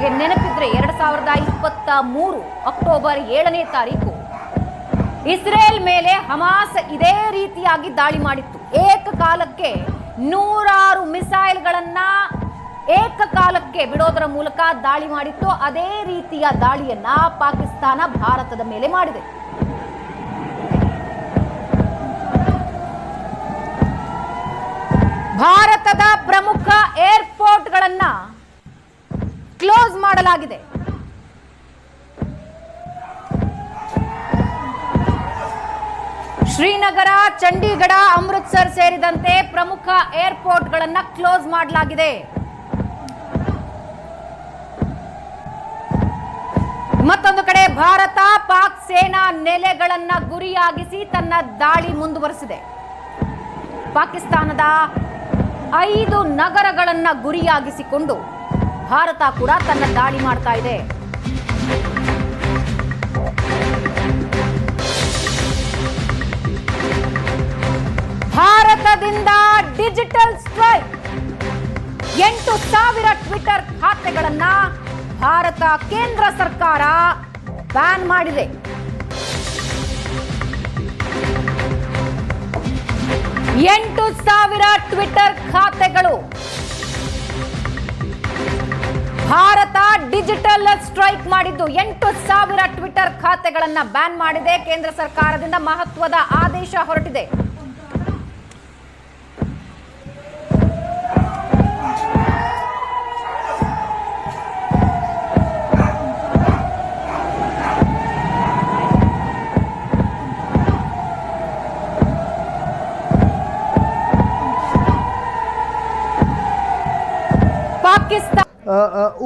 ನೆನಪಿದ್ರೆ 2023 October 7ನೇ ತಾರೀಕು Israel ಮೇಲೆ Hamas ಇದೇ ರೀತಿಯಾಗಿ ದಾಳಿ ಮಾಡಿತ್ತು. ಏಕಕಾಲಕ್ಕೆ 100 ಮಿಸೈಲ್ಗಳನ್ನ ಏಕಕಾಲಕ್ಕೆ ಬಿಡೋದರ ಮೂಲಕ ದಾಳಿ ಮಾಡಿತ್ತು. ಅದೇ ರೀತಿಯ ದಾಳಿಯನ್ನ ಪಾಕಿಸ್ತಾನ ಭಾರತದ ಮೇಲೆ ಮಾಡಿದೆ. ಭಾರತದ ಪ್ರಮುಖ ಏರ್ಪೋರ್ಟ್ಗಳನ್ನ ಕ್ಲೋಸ್ ಮಾಡಲಾಗಿದೆ. ಶ್ರೀನಗರ, ಚಂಡೀಗಢ, ಅಮೃತ್ಸರ್ ಸೇರಿದಂತೆ ಪ್ರಮುಖ ಏರ್ಪೋರ್ಟ್ಗಳನ್ನ ಕ್ಲೋಸ್ ಮಾಡಲಾಗಿದೆ. ಮತ್ತೊಂದು ಕಡೆ ಭಾರತ ಪಾಕ್ ಸೇನಾ ನೆಲೆಗಳನ್ನ ಗುರಿಯಾಗಿಸಿ ತನ್ನ ದಾಳಿ ಮುಂದುವರೆಸಿದೆ. ಪಾಕಿಸ್ತಾನದ 5 ನಗರಗಳನ್ನ ಗುರಿಯಾಗಿಸಿಕೊಂಡು ಭಾರತ ಕೂಡ ತನ್ನ ದಾಳಿ ಮಾಡ್ತಾ ಇದೆ. ಭಾರತದಿಂದ ಡಿಜಿಟಲ್ ಸ್ಟ್ರೈಕ್, 8,000 ಟ್ವಿಟರ್ ಖಾತೆಗಳನ್ನ ಭಾರತ ಕೇಂದ್ರ ಸರ್ಕಾರ ಬ್ಯಾನ್ ಮಾಡಿದೆ. ಎಂಟು 8,000 ಟ್ವಿಟರ್ ಖಾತೆಗಳು ಭಾರತ ಡಿಜಿಟಲ್ ಸ್ಟ್ರೈಕ್ ಮಾಡಿದ್ದು 8,000 ಟ್ವಿಟರ್ ಖಾತೆಗಳನ್ನ ಬ್ಯಾನ್ ಮಾಡಿದೆ. ಕೇಂದ್ರ ಸರ್ಕಾರದಿಂದ ಮಹತ್ವದ ಆದೇಶ ಹೊರಟಿದೆ.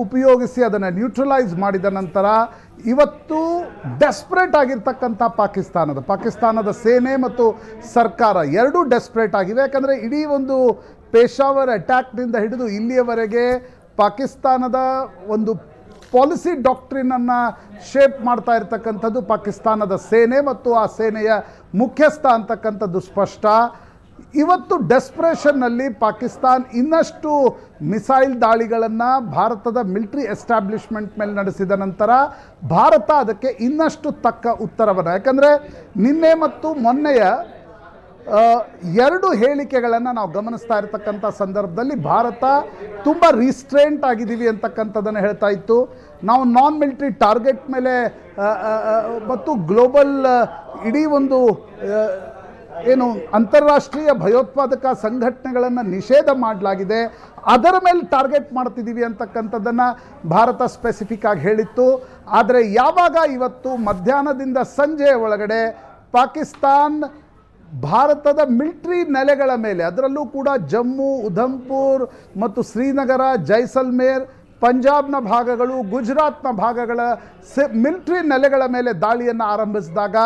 ಉಪಯೋಗಿಸಿ ಅದನ್ನು ನ್ಯೂಟ್ರಲೈಸ್ ಮಾಡಿದ ನಂತರ ಇವತ್ತು ಡೆಸ್ಪರೇಟ್ ಆಗಿರ್ತಕ್ಕಂಥ ಪಾಕಿಸ್ತಾನದ ಸೇನೆ ಮತ್ತು ಸರ್ಕಾರ ಎರಡೂ ಡೆಸ್ಪರೇಟ್ ಆಗಿವೆ. ಯಾಕಂದರೆ ಇಡೀ ಒಂದು ಪೇಶಾವರ್ ಅಟ್ಯಾಕ್ನಿಂದ ಹಿಡಿದು ಇಲ್ಲಿಯವರೆಗೆ ಪಾಕಿಸ್ತಾನದ ಒಂದು ಪಾಲಿಸಿ ಡಾಕ್ಟ್ರಿನನ್ನು ಶೇಪ್ ಮಾಡ್ತಾ ಇರ್ತಕ್ಕಂಥದ್ದು ಪಾಕಿಸ್ತಾನದ ಸೇನೆ ಮತ್ತು ಆ ಸೇನೆಯ ಮುಖ್ಯಸ್ಥ ಅಂತಕ್ಕಂಥದ್ದು ಸ್ಪಷ್ಟ. ಇವತ್ತು ಡೆಸ್ಪರೇಷನ್ನಲ್ಲಿ ಪಾಕಿಸ್ತಾನ್ ಇನ್ನಷ್ಟು ಮಿಸೈಲ್ ದಾಳಿಗಳನ್ನು ಭಾರತದ ಮಿಲಿಟರಿ ಎಸ್ಟಾಬ್ಲಿಷ್ಮೆಂಟ್ ಮೇಲೆ ನಡೆಸಿದ ನಂತರ ಭಾರತ ಅದಕ್ಕೆ ಇನ್ನಷ್ಟು ತಕ್ಕ ಉತ್ತರವನ್ನು, ಯಾಕಂದರೆ ನಿನ್ನೆ ಮತ್ತು ಮೊನ್ನೆಯ 2 ಹೇಳಿಕೆಗಳನ್ನು ನಾವು ಗಮನಿಸ್ತಾ ಇರತಕ್ಕಂಥ ಸಂದರ್ಭದಲ್ಲಿ ಭಾರತ ತುಂಬ ರಿಸ್ಟ್ರೇಂಟ್ ಆಗಿದ್ದೀವಿ ಅಂತಕ್ಕಂಥದ್ದನ್ನು ಹೇಳ್ತಾ ಇತ್ತು. ನಾವು ನಾನ್ ಮಿಲಿಟರಿ ಟಾರ್ಗೆಟ್ ಮೇಲೆ ಮತ್ತು ಗ್ಲೋಬಲ್ ಇಡೀ ಒಂದು ಏನು ಅಂತಾರಾಷ್ಟ್ರೀಯ ಭಯೋತ್ಪಾದಕ ಸಂಘಟನೆಗಳನ್ನು ನಿಷೇಧ ಮಾಡಲಾಗಿದೆ, ಅದರ ಮೇಲೆ ಟಾರ್ಗೆಟ್ ಮಾಡ್ತಿದ್ದೀವಿ ಅಂತಕ್ಕಂಥದ್ದನ್ನು ಭಾರತ ಸ್ಪೆಸಿಫಿಕ್ ಆಗಿ ಹೇಳಿತ್ತು. ಆದರೆ ಯಾವಾಗ ಇವತ್ತು ಮಧ್ಯಾಹ್ನದಿಂದ ಸಂಜೆಯ ಒಳಗಡೆ ಪಾಕಿಸ್ತಾನ್ ಭಾರತದ ಮಿಲಿಟರಿ ನೆಲೆಗಳ ಮೇಲೆ, ಅದರಲ್ಲೂ ಕೂಡ ಜಮ್ಮು, ಉಧಂಪುರ್ ಮತ್ತು ಶ್ರೀನಗರ, ಜೈಸಲ್ಮೇರ್, ಪಂಜಾಬ್ನ ಭಾಗಗಳು, ಗುಜರಾತ್ನ ಭಾಗಗಳ ಮಿಲಿಟರಿ ನೆಲೆಗಳ ಮೇಲೆ ದಾಳಿಯನ್ನು ಆರಂಭಿಸಿದಾಗ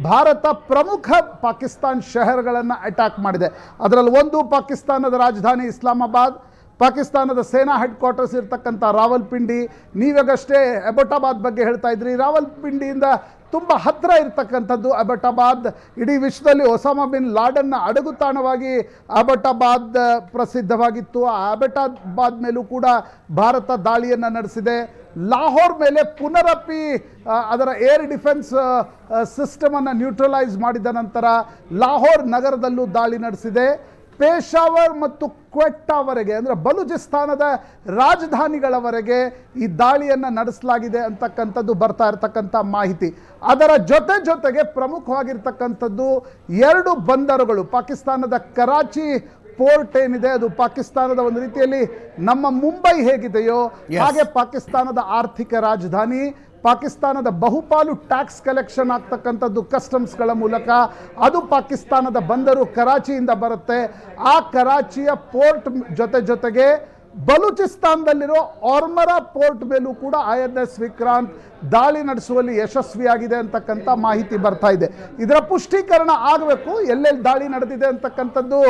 ಭಾರತ ಪ್ರಮುಖ ಪಾಕಿಸ್ತಾನ್ ಶಹರಗಳನ್ನು ಅಟ್ಯಾಕ್ ಮಾಡಿದೆ. ಅದರಲ್ಲಿ ಒಂದು ಪಾಕಿಸ್ತಾನದ ರಾಜಧಾನಿ ಇಸ್ಲಾಮಾಬಾದ್, ಪಾಕಿಸ್ತಾನದ ಸೇನಾ ಹೆಡ್ ಕ್ವಾರ್ಟರ್ಸ್ ಇರ್ತಕ್ಕಂಥ ರಾವಲ್ಪಿಂಡಿ. ನೀವಾಗಷ್ಟೇ ಅಬೋಟಾಬಾದ್ ಬಗ್ಗೆ ಹೇಳ್ತಾ ಇದ್ರಿ. ರಾವಲ್ಪಿಂಡಿಯಿಂದ ತುಂಬ ಹತ್ತಿರ ಇರ್ತಕ್ಕಂಥದ್ದು ಅಬೋಟಾಬಾದ್. ಇಡೀ ವಿಶ್ವದಲ್ಲಿ ಒಸಾಮಾ ಬಿನ್ ಲಾಡನ್ನ ಅಡಗುತಾಣವಾಗಿ ಅಬೋಟಾಬಾದ್ ಪ್ರಸಿದ್ಧವಾಗಿತ್ತು. ಆ ಅಬೋಟಾಬಾದ್ ಮೇಲೂ ಕೂಡ ಭಾರತ ದಾಳಿಯನ್ನು ನಡೆಸಿದೆ. ಲಾಹೋರ್ ಮೇಲೆ ಪುನರಪಿ ಅದರ ಏರ್ ಡಿಫೆನ್ಸ್ ಸಿಸ್ಟಮನ್ನು ನ್ಯೂಟ್ರಲೈಸ್ ಮಾಡಿದ ನಂತರ ಲಾಹೋರ್ ನಗರದಲ್ಲೂ ದಾಳಿ ನಡೆಸಿದೆ. ಪೇಶಾವರ್ ಮತ್ತು ಕ್ವೆಟ್ಟಾವರೆಗೆ, ಅಂದರೆ ಬಲೂಚಿಸ್ತಾನದ ರಾಜಧಾನಿಗಳವರೆಗೆ ಈ ದಾಳಿಯನ್ನು ನಡೆಸಲಾಗಿದೆ ಅಂತಕ್ಕಂಥದ್ದು ಬರ್ತಾ ಇರತಕ್ಕಂಥ ಮಾಹಿತಿ. ಅದರ ಜೊತೆಗೆ ಪ್ರಮುಖವಾಗಿರ್ತಕ್ಕಂಥದ್ದು 2 ಬಂದರುಗಳು. ಪಾಕಿಸ್ತಾನದ ಕರಾಚಿ ಪೋರ್ಟ್ ಏನಿದೆ, ಅದು ಪಾಕಿಸ್ತಾನದ ಒಂದು ರೀತಿಯಲ್ಲಿ ನಮ್ಮ ಮುಂಬೈ ಹೇಗಿದೆಯೋ ಹಾಗೆ ಪಾಕಿಸ್ತಾನದ ಆರ್ಥಿಕ ರಾಜಧಾನಿ. ಪಾಕಿಸ್ತಾನದ ಬಹುಪಾಲು ಟ್ಯಾಕ್ಸ್ ಕಲೆಕ್ಷನ್ ಆಗ್ತಕ್ಕಂಥದ್ದು ಕಸ್ಟಮ್ಸ್ಗಳ ಮೂಲಕ. ಅದು ಪಾಕಿಸ್ತಾನದ ಬಂದರು ಕರಾಚಿಯಿಂದ ಬರುತ್ತೆ. ಆ ಕರಾಚಿಯ ಪೋರ್ಟ್ ಜೊತೆಗೆ ಬಲೂಚಿಸ್ತಾನದಲ್ಲಿರೋ ಆರ್ಮರಾ ಪೋರ್ಟ್ ಮೇಲೂ ಕೂಡ INS ವಿಕ್ರಾಂತ್ ದಾಳಿ ನಡೆಸುವಲ್ಲಿ ಯಶಸ್ವಿಯಾಗಿದೆ ಅಂತಕ್ಕಂಥ ಮಾಹಿತಿ ಬರ್ತಾ ಇದೆ. ಇದರ ಪುಷ್ಟೀಕರಣ ಆಗಬೇಕು, ಎಲ್ಲೆಲ್ಲಿ ದಾಳಿ ನಡೆದಿದೆ ಅಂತಕ್ಕಂಥದ್ದು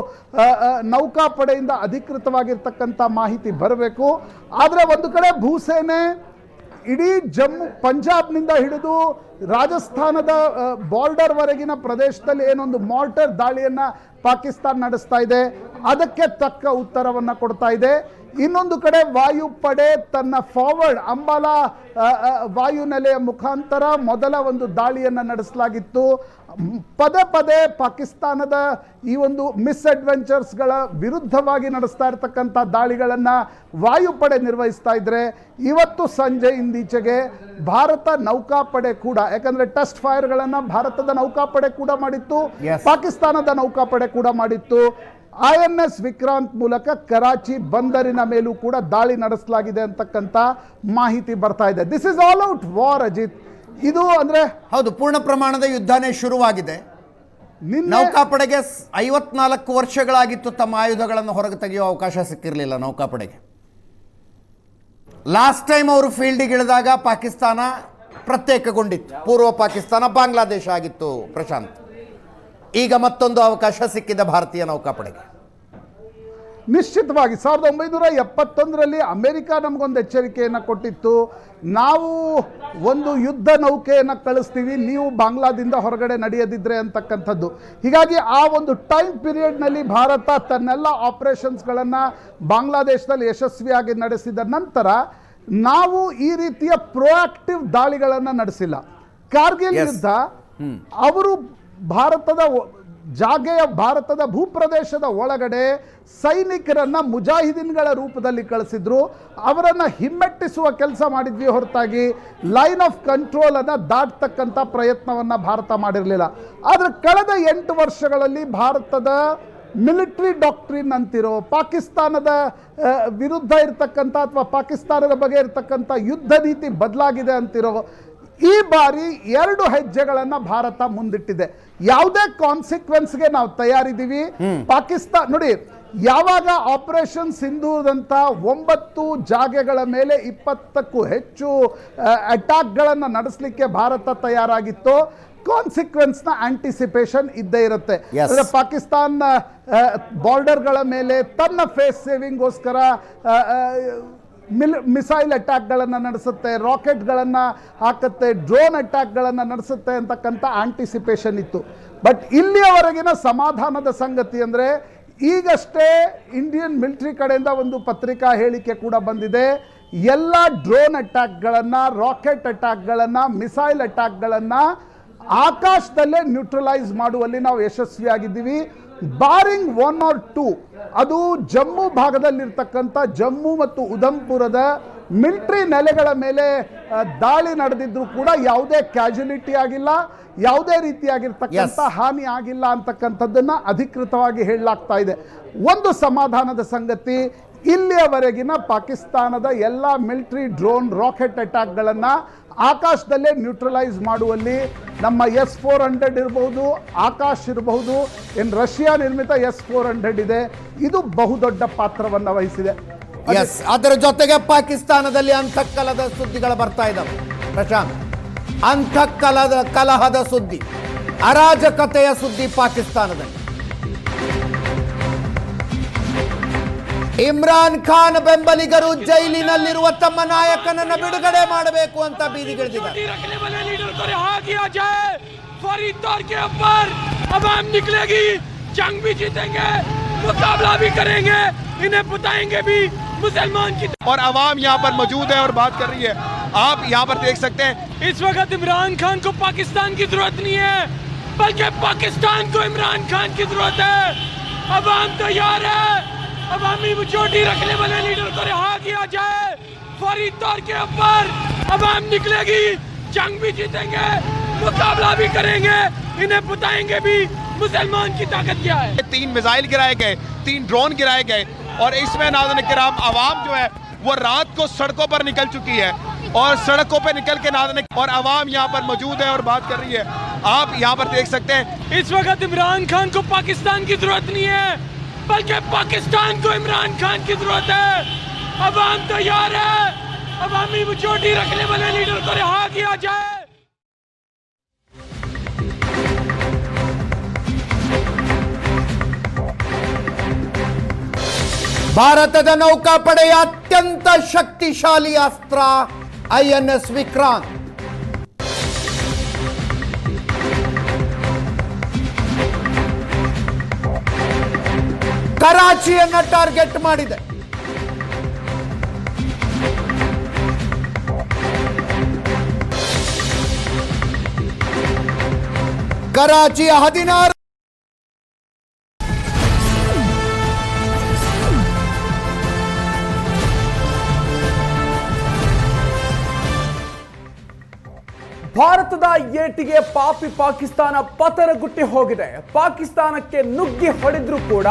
ನೌಕಾಪಡೆಯಿಂದ ಅಧಿಕೃತವಾಗಿರ್ತಕ್ಕಂಥ ಮಾಹಿತಿ ಬರಬೇಕು. ಆದರೆ ಒಂದು ಕಡೆ ಭೂಸೇನೆ ಇಡೀ ಜಮ್ಮು ಪಂಜಾಬ್ನಿಂದ ಹಿಡಿದು ರಾಜಸ್ಥಾನದ ಬಾರ್ಡರ್ ವರೆಗಿನ ಪ್ರದೇಶದಲ್ಲಿ ಏನೊಂದು ಮಾರ್ಟರ್ ದಾಳಿಯನ್ನ ಪಾಕಿಸ್ತಾನ ನಡೆಸ್ತಾ ಇದೆ, ಅದಕ್ಕೆ ತಕ್ಕ ಉತ್ತರವನ್ನ ಕೊಡ್ತಾ ಇದೆ. ಇನ್ನೊಂದು ಕಡೆ ವಾಯುಪಡೆ ತನ್ನ ಫಾರ್ವರ್ಡ್ ಅಂಬಾಲಾ ವಾಯುನೆಲೆಯ ಮುಖಾಂತರ ಮೊದಲ ಒಂದು ದಾಳಿಯನ್ನು ನಡೆಸಲಾಗಿತ್ತು. ಪದೇ ಪದೇ ಪಾಕಿಸ್ತಾನದ ಈ ಒಂದು ಮಿಸ್ಅಡ್ವೆಂಚರ್ಸ್ಗಳ ವಿರುದ್ಧವಾಗಿ ನಡೆಸ್ತಾ ಇರತಕ್ಕಂಥ ದಾಳಿಗಳನ್ನು ವಾಯುಪಡೆ ನಿರ್ವಹಿಸ್ತಾ ಇದ್ರೆ, ಇವತ್ತು ಸಂಜೆ ಇಂದೀಚೆಗೆ ಭಾರತ ನೌಕಾಪಡೆ ಕೂಡ, ಯಾಕಂದ್ರೆ ಟೆಸ್ಟ್ ಫೈರ್ಗಳನ್ನು ಭಾರತದ ನೌಕಾಪಡೆ ಕೂಡ ಮಾಡಿತ್ತು, ಪಾಕಿಸ್ತಾನದ ನೌಕಾಪಡೆ ಕೂಡ ಮಾಡಿತ್ತು. INS ವಿಕ್ರಾಂತ್ ಮೂಲಕ ಕರಾಚಿ ಬಂದರಿನ ಮೇಲೂ ಕೂಡ ದಾಳಿ ನಡೆಸಲಾಗಿದೆ ಅಂತಕ್ಕಂಥ ಮಾಹಿತಿ ಬರ್ತಾ ಇದೆ. This is all out war Ajit. ಇದು ಅಂದ್ರೆ ಹೌದು, ಪೂರ್ಣ ಪ್ರಮಾಣದ ಯುದ್ಧನೇ ಶುರುವಾಗಿದೆ. ನೌಕಾಪಡೆಗೆ 54 ವರ್ಷಗಳಾಗಿತ್ತು ತಮ್ಮ ಆಯುಧಗಳನ್ನು ಹೊರಗೆ ತೆಗೆಯುವ ಅವಕಾಶ ಸಿಕ್ಕಿರಲಿಲ್ಲ ನೌಕಾಪಡೆಗೆ. ಲಾಸ್ಟ್ ಟೈಮ್ ಅವರು ಫೀಲ್ಡಿಗೆ ಇಳಿದಾಗ ಪಾಕಿಸ್ತಾನ ಪ್ರತ್ಯೇಕಗೊಂಡಿತ್ತು, ಪೂರ್ವ ಪಾಕಿಸ್ತಾನ ಬಾಂಗ್ಲಾದೇಶ ಆಗಿತ್ತು ಪ್ರಶಾಂತ್. ಈಗ ಮತ್ತೊಂದು ಅವಕಾಶ ಸಿಕ್ಕಿದೆ ಭಾರತೀಯ ನೌಕಾಪಡೆಗೆ. ನಿಶ್ಚಿತವಾಗಿ 1971ರಲ್ಲಿ ಅಮೆರಿಕ ನಮಗೊಂದು ಎಚ್ಚರಿಕೆಯನ್ನು ಕೊಟ್ಟಿತ್ತು, ನಾವು ಒಂದು ಯುದ್ಧ ನೌಕೆಯನ್ನು ಕಳಿಸ್ತೀವಿ, ನೀವು ಬಾಂಗ್ಲಾದಿಂದ ಹೊರಗಡೆ ನಡೆಯದಿದ್ರೆ ಅಂತಕ್ಕಂಥದ್ದು. ಹೀಗಾಗಿ ಆ ಒಂದು ಟೈಮ್ ಪೀರಿಯಡ್ನಲ್ಲಿ ಭಾರತ ತನ್ನೆಲ್ಲ ಆಪರೇಷನ್ಸ್ಗಳನ್ನು ಬಾಂಗ್ಲಾದೇಶದಲ್ಲಿ ಯಶಸ್ವಿಯಾಗಿ ನಡೆಸಿದ ನಂತರ ನಾವು ಈ ರೀತಿಯ ಪ್ರೊಆಕ್ಟಿವ್ ದಾಳಿಗಳನ್ನು ನಡೆಸಿಲ್ಲ. ಕಾರ್ಗಿಲ್ ಯುದ್ಧ ಅವರು ಭಾರತದ ಭೂಪ್ರದೇಶದ ಒಳಗಡೆ ಸೈನಿಕರನ್ನ ಮುಜಾಹಿದೀನ್ಗಳ ರೂಪದಲ್ಲಿ ಕಳಿಸಿದ್ರು, ಅವರನ್ನ ಹಿಮ್ಮೆಟ್ಟಿಸುವ ಕೆಲಸ ಮಾಡಿದ್ವಿ ಹೊರತಾಗಿ ಲೈನ್ ಆಫ್ ಕಂಟ್ರೋಲ್ ಅನ್ನ ದಾಟತಕ್ಕಂಥ ಪ್ರಯತ್ನವನ್ನ ಭಾರತ ಮಾಡಿರಲಿಲ್ಲ. ಆದ್ರೆ ಕಳೆದ 8 ವರ್ಷಗಳಲ್ಲಿ ಭಾರತದ ಮಿಲಿಟರಿ ಡಾಕ್ಟ್ರಿನ್ ಅಂತಿರೋ, ಪಾಕಿಸ್ತಾನದ ವಿರುದ್ಧ ಇರತಕ್ಕಂಥ ಅಥವಾ ಪಾಕಿಸ್ತಾನದ ಬಗ್ಗೆ ಇರತಕ್ಕಂಥ ಯುದ್ಧ ನೀತಿ ಬದಲಾಗಿದೆ ಅಂತಿರೋ, ಈ ಬಾರಿ 2 ಹೆಜ್ಜೆಗಳನ್ನು ಭಾರತ ಮುಂದಿಟ್ಟಿದೆ. ಯಾವುದೇ ಕಾನ್ಸಿಕ್ವೆನ್ಸ್ಗೆ ನಾವು ತಯಾರಿದ್ದೀವಿ. ಪಾಕಿಸ್ತಾನ ನೋಡಿ, ಯಾವಾಗ ಆಪರೇಷನ್ ಸಿಂಧೂರದಂಥ 9 ಜಾಗೆಗಳ ಮೇಲೆ 20ಕ್ಕೂ ಹೆಚ್ಚು ಅಟ್ಯಾಕ್ಗಳನ್ನು ನಡೆಸಲಿಕ್ಕೆ ಭಾರತ ತಯಾರಾಗಿತ್ತು, ಕಾನ್ಸಿಕ್ವೆನ್ಸ್ನ ಆಂಟಿಸಿಪೇಷನ್ ಇದ್ದೇ ಇರುತ್ತೆ. ಅಂದರೆ ಪಾಕಿಸ್ತಾನ ಬಾರ್ಡರ್ಗಳ ಮೇಲೆ ತನ್ನ ಫೇಸ್ ಸೇವಿಂಗ್ಗೋಸ್ಕರ ಮಿಸೈಲ್ ಅಟ್ಯಾಕ್ಗಳನ್ನು ನಡೆಸುತ್ತೆ, ರಾಕೆಟ್ಗಳನ್ನು ಹಾಕುತ್ತೆ, ಡ್ರೋನ್ ಅಟ್ಯಾಕ್ಗಳನ್ನು ನಡೆಸುತ್ತೆ ಅಂತಕ್ಕಂಥ ಆಂಟಿಸಿಪೇಷನ್ ಇತ್ತು. ಬಟ್ ಇಲ್ಲಿಯವರೆಗಿನ ಸಮಾಧಾನದ ಸಂಗತಿ ಅಂದರೆ, ಈಗಷ್ಟೇ ಇಂಡಿಯನ್ ಮಿಲಿಟರಿ ಕಡೆಯಿಂದ ಒಂದು ಪತ್ರಿಕಾ ಹೇಳಿಕೆ ಕೂಡ ಬಂದಿದೆ, ಎಲ್ಲ ಡ್ರೋನ್ ಅಟ್ಯಾಕ್ಗಳನ್ನು, ರಾಕೆಟ್ ಅಟ್ಯಾಕ್ಗಳನ್ನು, ಮಿಸೈಲ್ ಅಟ್ಯಾಕ್ಗಳನ್ನು ಆಕಾಶದಲ್ಲೇ ನ್ಯೂಟ್ರಲೈಸ್ ಮಾಡುವಲ್ಲಿ ನಾವು ಯಶಸ್ವಿಯಾಗಿದ್ದೀವಿ. ಬಾರಿಂಗ್ 1 or 2 ಅದು ಜಮ್ಮು ಭಾಗದಲ್ಲಿರ್ತಕ್ಕಂಥ ಜಮ್ಮು ಮತ್ತು ಉಧಂಪುರದ ಮಿಲಿಟರಿ ನೆಲೆಗಳ ಮೇಲೆ ದಾಳಿ ನಡೆದಿದ್ರು ಕೂಡ ಯಾವುದೇ ಕ್ಯಾಜುಲಿಟಿ ಆಗಿಲ್ಲ, ಯಾವುದೇ ರೀತಿಯಾಗಿರ್ತಕ್ಕಂಥ ಹಾನಿ ಆಗಿಲ್ಲ ಅಂತಕ್ಕಂಥದ್ದನ್ನ ಅಧಿಕೃತವಾಗಿ ಹೇಳಲಾಗ್ತಾ ಇದೆ. ಒಂದು ಸಮಾಧಾನದ ಸಂಗತಿ, ಇಲ್ಲಿಯವರೆಗಿನ ಪಾಕಿಸ್ತಾನದ ಎಲ್ಲ ಮಿಲಿಟರಿ ಡ್ರೋನ್ ರಾಕೆಟ್ ಅಟ್ಯಾಕ್ಗಳನ್ನು ಆಕಾಶದಲ್ಲೇ ನ್ಯೂಟ್ರಲೈಸ್ ಮಾಡುವಲ್ಲಿ ನಮ್ಮ S-400 ಇರಬಹುದು, ಆಕಾಶ್ ಇರಬಹುದು, ರಷ್ಯಾ ನಿರ್ಮಿತ S-400 ಇದೆ, ಇದು ಬಹುದೊಡ್ಡ ಪಾತ್ರವನ್ನು ವಹಿಸಿದೆ. ಅದರ ಜೊತೆಗೆ ಪಾಕಿಸ್ತಾನದಲ್ಲಿ ಅಂತಃಕಲಹದ ಸುದ್ದಿಗಳು ಬರ್ತಾ ಇದ್ದಾವೆ ಪ್ರಶಾಂತ್. ಕಲಹದ ಸುದ್ದಿ, ಅರಾಜಕತೆಯ ಸುದ್ದಿ ಪಾಕಿಸ್ತಾನದಲ್ಲಿ. ಇಮ್ರಾನ್ ಖಾನ್ ಬೆಂಬಲಿಗರು ಜೈಲಿನಲ್ಲಿರುವ ತಮ್ಮ ನಾಯಕನನ್ನು ಬಿಡುಗಡೆ ಮಾಡಬೇಕು ಅಂತ ಬೀದಿಗಿಳಿದಿದ್ದಾರೆ. और अवाम यहाँ पर मौजूद है और बात कर रही है. आप यहाँ पर देख सकते हैं इस वक्त इमरान खान को पाकिस्तान की जरूरत नहीं है, बल्कि पाकिस्तान को इमरान खान की जरूरत है. अवाम तैयार है, अवामी मेजॉरिटी रखने वाले लीडर को रिहा किया जाए. फौरी तौर के ऊपर अवाम निकलेगी, जंग भी जीतेंगे, मुकाबला भी करेंगे, इन्हें बताएंगे भी मुसलमान की ताकत क्या है. 3 मिसाइल गिराए गए, 3 ड्रोन गिराए गए, और इसमें नाज़रीन किराम अवाम जो है वो रात को सड़कों पर निकल चुकी है, और सड़कों पर निकल के नाज़रीन और अवाम यहाँ पर मौजूद है और बात कर रही है. आप यहाँ पर देख सकते हैं इस वक्त इमरान खान को पाकिस्तान की जरूरत नहीं है, बल्कि पाकिस्तान को इमरान खान की जरूरत है. अवाम तैयार है, अवामी मेजॉरिटी रखने वाले लीडर को रिहा किया जाए. ಭಾರತದ ನೌಕಾಪಡೆಯ ಅತ್ಯಂತ ಶಕ್ತಿಶಾಲಿ ಅಸ್ತ್ರ INS ವಿಕ್ರಾಂತ್. ಕರಾಚಿಯನ್ನ ಟಾರ್ಗೆಟ್ ಮಾಡಿದೆ. ಕರಾಚಿಯ 16 ಭಾರತದ ಏಟಿಗೆ ಪಾಪಿ ಪಾಕಿಸ್ತಾನ ಪತನಗುಟ್ಟಿ ಹೋಗಿದೆ. ಪಾಕಿಸ್ತಾನಕ್ಕೆ ನುಗ್ಗಿ ಹೊಡೆದ್ರೂ ಕೂಡ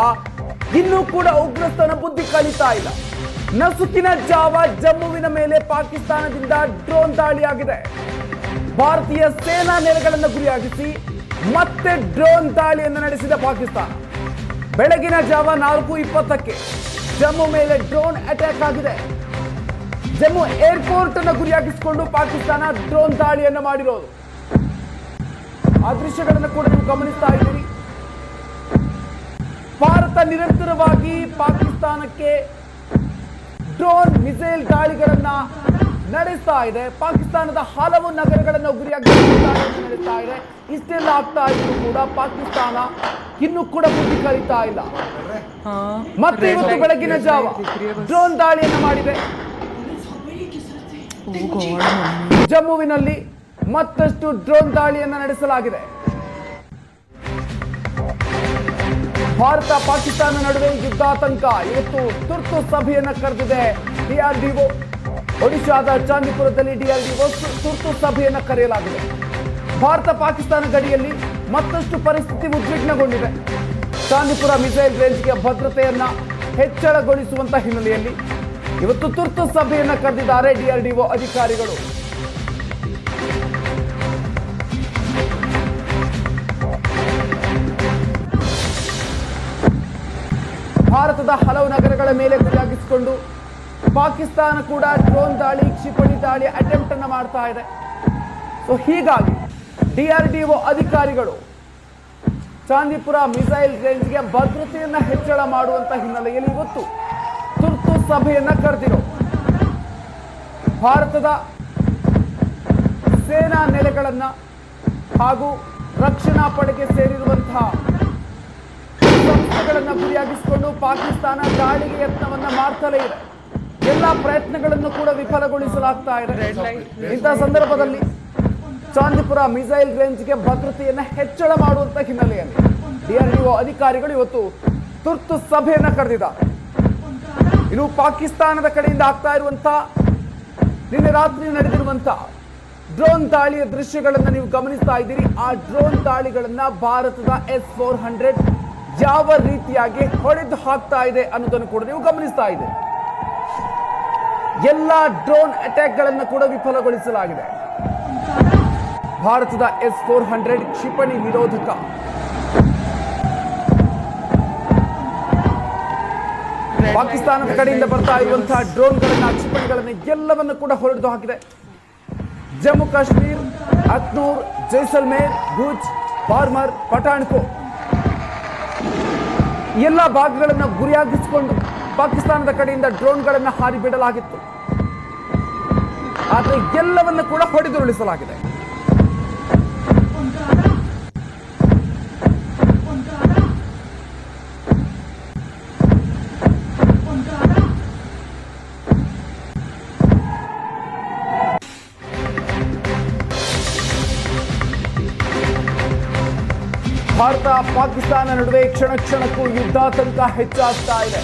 ಇನ್ನೂ ಕೂಡ ಉಗ್ರಸ್ಥನ ಬುದ್ಧಿ ಕಲಿತಾ ಇಲ್ಲ. ನಸುಕಿನ ಜಾವ ಜಮ್ಮುವಿನ ಮೇಲೆ ಪಾಕಿಸ್ತಾನದಿಂದ ಡ್ರೋನ್ ದಾಳಿಯಾಗಿದೆ. ಭಾರತೀಯ ಸೇನಾ ನೆಲೆಗಳನ್ನು ಗುರಿಯಾಗಿಸಿ ಮತ್ತೆ ಡ್ರೋನ್ ದಾಳಿಯನ್ನು ನಡೆಸಿದ ಪಾಕಿಸ್ತಾನ. ಬೆಳಗಿನ ಜಾವ 4:20ಕ್ಕೆ ಜಮ್ಮು ಮೇಲೆ ಡ್ರೋನ್ ಅಟ್ಯಾಕ್ ಆಗಿದೆ. ಜಮ್ಮು ಏರ್ಪೋರ್ಟ್ ಅನ್ನು ಗುರಿಯಾಗಿಸಿಕೊಂಡು ಪಾಕಿಸ್ತಾನ ಡ್ರೋನ್ ದಾಳಿಯನ್ನು ಮಾಡಿರೋದು. ಆ ದೃಶ್ಯಗಳನ್ನು ಕೂಡ ನೀವು ಗಮನಿಸ್ತಾ ಇದ್ದೀರಿ. ಭಾರತ ನಿರಂತರವಾಗಿ ಪಾಕಿಸ್ತಾನಕ್ಕೆ ಡ್ರೋನ್ ಮಿಸೈಲ್ ದಾಳಿಗಳನ್ನ ನಡೆಸ್ತಾ ಇದೆ. ಪಾಕಿಸ್ತಾನದ ಹಲವು ನಗರಗಳನ್ನು ಗುರಿಯಾಗಿ ನಡೆಸ್ತಾ ಇದೆ. ಇಷ್ಟೆಲ್ಲ ಆಗ್ತಾ ಇದ್ರು ಕೂಡ ಪಾಕಿಸ್ತಾನ ಇನ್ನೂ ಕೂಡ ಬುದ್ಧಿ ಕಲಿತಾ ಇಲ್ಲ. ಮತ್ತೆ ಇವತ್ತು ಬೆಳಗಿನ ಜಾವ ಡ್ರೋನ್ ದಾಳಿಯನ್ನು ಮಾಡಿದೆ. ಜಮ್ಮುವಿನಲ್ಲಿ ಮತ್ತಷ್ಟು ಡ್ರೋನ್ ದಾಳಿಯನ್ನು ನಡೆಸಲಾಗಿದೆ. ಭಾರತ ಪಾಕಿಸ್ತಾನ ನಡುವೆ ಯುದ್ಧಾತಂಕ. ಇವತ್ತು ತುರ್ತು ಸಭೆಯನ್ನು ಕರೆದಿದೆ ಡಿಆರ್ಡಿಒ. ಒಡಿಶಾದ ಚಾಂದಿಪುರದಲ್ಲಿ ಡಿಆರ್ಡಿಒ ತುರ್ತು ಸಭೆಯನ್ನು ಕರೆಯಲಾಗಿದೆ. ಭಾರತ ಪಾಕಿಸ್ತಾನ ಗಡಿಯಲ್ಲಿ ಮತ್ತಷ್ಟು ಪರಿಸ್ಥಿತಿ ಉದ್ವಿಗ್ನಗೊಂಡಿದೆ. ಚಾಂದಿಪುರ ಮಿಸೈಲ್ ರೇಂಜ್ಗೆ ಭದ್ರತೆಯನ್ನ ಹೆಚ್ಚಳಗೊಳಿಸುವಂತ ಹಿನ್ನೆಲೆಯಲ್ಲಿ ಇವತ್ತು ತುರ್ತು ಸಭೆಯನ್ನು ಕರೆದಿದ್ದಾರೆ ಡಿಆರ್ಡಿಒ ಅಧಿಕಾರಿಗಳು. ಭಾರತದ ಹಲವು ನಗರಗಳ ಮೇಲೆ ಗುರಿಯಾಗಿಸಿಕೊಂಡು ಪಾಕಿಸ್ತಾನ ಕೂಡ ಡ್ರೋನ್ ದಾಳಿ, ಕ್ಷಿಪಣಿ ದಾಳಿ ಅಟೆಂಪ್ಟ್ ಅನ್ನು ಮಾಡ್ತಾ ಇದೆ. ಸೊ ಹೀಗಾಗಿ ಡಿಆರ್ಡಿಒ ಅಧಿಕಾರಿಗಳು ಚಾಂದಿಪುರ ಮಿಸೈಲ್ ರೇಂಜ್ಗೆ ಭದ್ರತೆಯನ್ನ ಹೆಚ್ಚಳ ಮಾಡುವಂತ ಹಿನ್ನೆಲೆಯಲ್ಲಿ ಇವತ್ತು ತುರ್ತು ಸಭೆಯನ್ನ ಕರೆದಿರೋ. ಭಾರತದ ಸೇನಾ ನೆಲೆಗಳನ್ನ ಹಾಗೂ ರಕ್ಷಣಾ ಪಡೆಗೆ ಸೇರಿರುವಂತಹ ಸಂಸ್ಥೆಗಳನ್ನು ಗುರಿಯಾಗಿಸಿಕೊಂಡು ಪಾಕಿಸ್ತಾನ ದಾಳಿಗೆ ಯತ್ನವನ್ನ ಮಾಡ್ತಲೇ ಇದೆ. ಎಲ್ಲ ಪ್ರಯತ್ನಗಳನ್ನು ಕೂಡ ವಿಫಲಗೊಳಿಸಲಾಗ್ತಾ ಇದೆ. ಇಂತಹ ಸಂದರ್ಭದಲ್ಲಿ ಚಾಂದಿಪುರ ಮಿಸೈಲ್ ರೇಂಜ್ಗೆ ಭದ್ರತೆಯನ್ನು ಹೆಚ್ಚಳ ಮಾಡುವಂತ ಹಿನ್ನೆಲೆಯಲ್ಲಿ ಡಿಆರ್ಡಿಒ ಅಧಿಕಾರಿಗಳು ಇವತ್ತು ತುರ್ತು ಸಭೆಯನ್ನ ಕರೆದಿದ್ದಾರೆ. ಇನ್ನು ಪಾಕಿಸ್ತಾನದ ಕಡೆಯಿಂದ ಆಗ್ತಾ ಇರುವಂತಹ ನಿನ್ನೆ ರಾತ್ರಿ ನಡೆದಿರುವಂತಹ ಡ್ರೋನ್ ದಾಳಿಯ ದೃಶ್ಯಗಳನ್ನು ನೀವು ಗಮನಿಸ್ತಾ ಇದ್ದೀರಿ. ಆ ಡ್ರೋನ್ ದಾಳಿಗಳನ್ನ ಭಾರತದ S-400 ಯಾವ ರೀತಿಯಾಗಿ ಹೊಡೆದು ಹಾಕ್ತಾ ಇದೆ ಅನ್ನೋದನ್ನು ಕೂಡ ನೀವು ಗಮನಿಸ್ತಾ ಇದ್ದೀರಿ. ಎಲ್ಲ ಡ್ರೋನ್ ಅಟ್ಯಾಕ್ ಗಳನ್ನು ಕೂಡ ವಿಫಲಗೊಳಿಸಲಾಗಿದೆ. ಭಾರತದ S-400 ಕ್ಷಿಪಣಿ ನಿರೋಧಕ ಪಾಕಿಸ್ತಾನದ ಕಡೆಯಿಂದ ಬರ್ತಾ ಇರುವಂತಹ ಡ್ರೋನ್ಗಳನ್ನ, ಕ್ಷಿಪಣಿಗಳನ್ನ ಎಲ್ಲವನ್ನು ಕೂಡ ಹೊಡೆದು ಹಾಕಿದೆ. ಜಮ್ಮು ಕಾಶ್ಮೀರ್, ಅಖ್ನೂರ್, ಜೈಸಲ್ಮೇರ್, ಭುಜ್, ಬಾರ್ಮರ್, ಪಠಾಣ್ಕೋಟ್ ಎಲ್ಲ ಭಾಗಗಳನ್ನು ಗುರಿಯಾಗಿಸಿಕೊಂಡು ಪಾಕಿಸ್ತಾನದ ಕಡೆಯಿಂದ ಡ್ರೋನ್ಗಳನ್ನು ಹಾರಿ ಬಿಡಲಾಗಿತ್ತು. ಆದರೆ ಎಲ್ಲವನ್ನು ಕೂಡ ಹೊಡೆದುರುಳಿಸಲಾಗಿದೆ. ಭಾರತ ಪಾಕಿಸ್ತಾನ ನಡುವೆ ಕ್ಷಣ ಕ್ಷಣಕ್ಕೂ ಯುದ್ಧಾತಂಕ ಹೆಚ್ಚಾಗ್ತಾ ಇದೆ.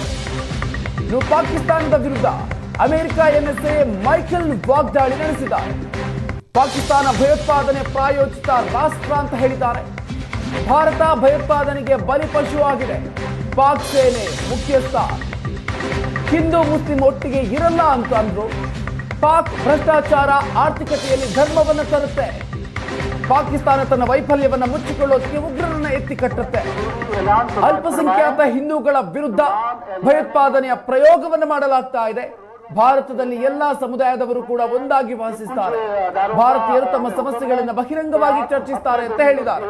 ಇನ್ನು ಪಾಕಿಸ್ತಾನದ ವಿರುದ್ಧ ಅಮೆರಿಕ NSA ಮೈಕೆಲ್ ವಾಗ್ದಾಳಿ ನಡೆಸಿದ್ದಾರೆ. ಪಾಕಿಸ್ತಾನ ಭಯೋತ್ಪಾದನೆ ಪ್ರಾಯೋಜಿತ ರಾಷ್ಟ್ರ ಅಂತ ಹೇಳಿದ್ದಾರೆ. ಭಾರತ ಭಯೋತ್ಪಾದನೆಗೆ ಬಲಿಪಶು ಆಗಿದೆ. ಪಾಕ್ ಸೇನೆ ಮುಖ್ಯಸ್ಥ ಹಿಂದೂ ಮುಸ್ಲಿಂ ಒಟ್ಟಿಗೆ ಇರಲ್ಲ ಅಂತ ಅಂದ್ರು. ಪಾಕ್ ಭ್ರಷ್ಟಾಚಾರ ಆರ್ಥಿಕತೆಯಲ್ಲಿ ಧರ್ಮವನ್ನು ತರುತ್ತೆ. ಪಾಕಿಸ್ತಾನ ತನ್ನ ವೈಫಲ್ಯವನ್ನು ಮುಚ್ಚಿಕೊಳ್ಳೋದಕ್ಕೆ ಉಗ್ರರನ್ನ ಎತ್ತಿ ಕಟ್ಟುತ್ತೆ. ಅಲ್ಪಸಂಖ್ಯಾತ ಹಿಂದೂಗಳ ವಿರುದ್ಧ ಭಯೋತ್ಪಾದನೆಯ ಪ್ರಯೋಗವನ್ನು ಮಾಡಲಾಗ್ತಾ ಇದೆ. ಭಾರತದಲ್ಲಿ ಎಲ್ಲಾ ಸಮುದಾಯದವರು ಕೂಡ ಒಂದಾಗಿ ವಾಸಿಸುತ್ತಾರೆ. ಭಾರತೀಯರು ತಮ್ಮ ಸಮಸ್ಯೆಗಳನ್ನು ಬಹಿರಂಗವಾಗಿ ಚರ್ಚಿಸುತ್ತಾರೆ ಅಂತ ಹೇಳಿದ್ದಾರೆ.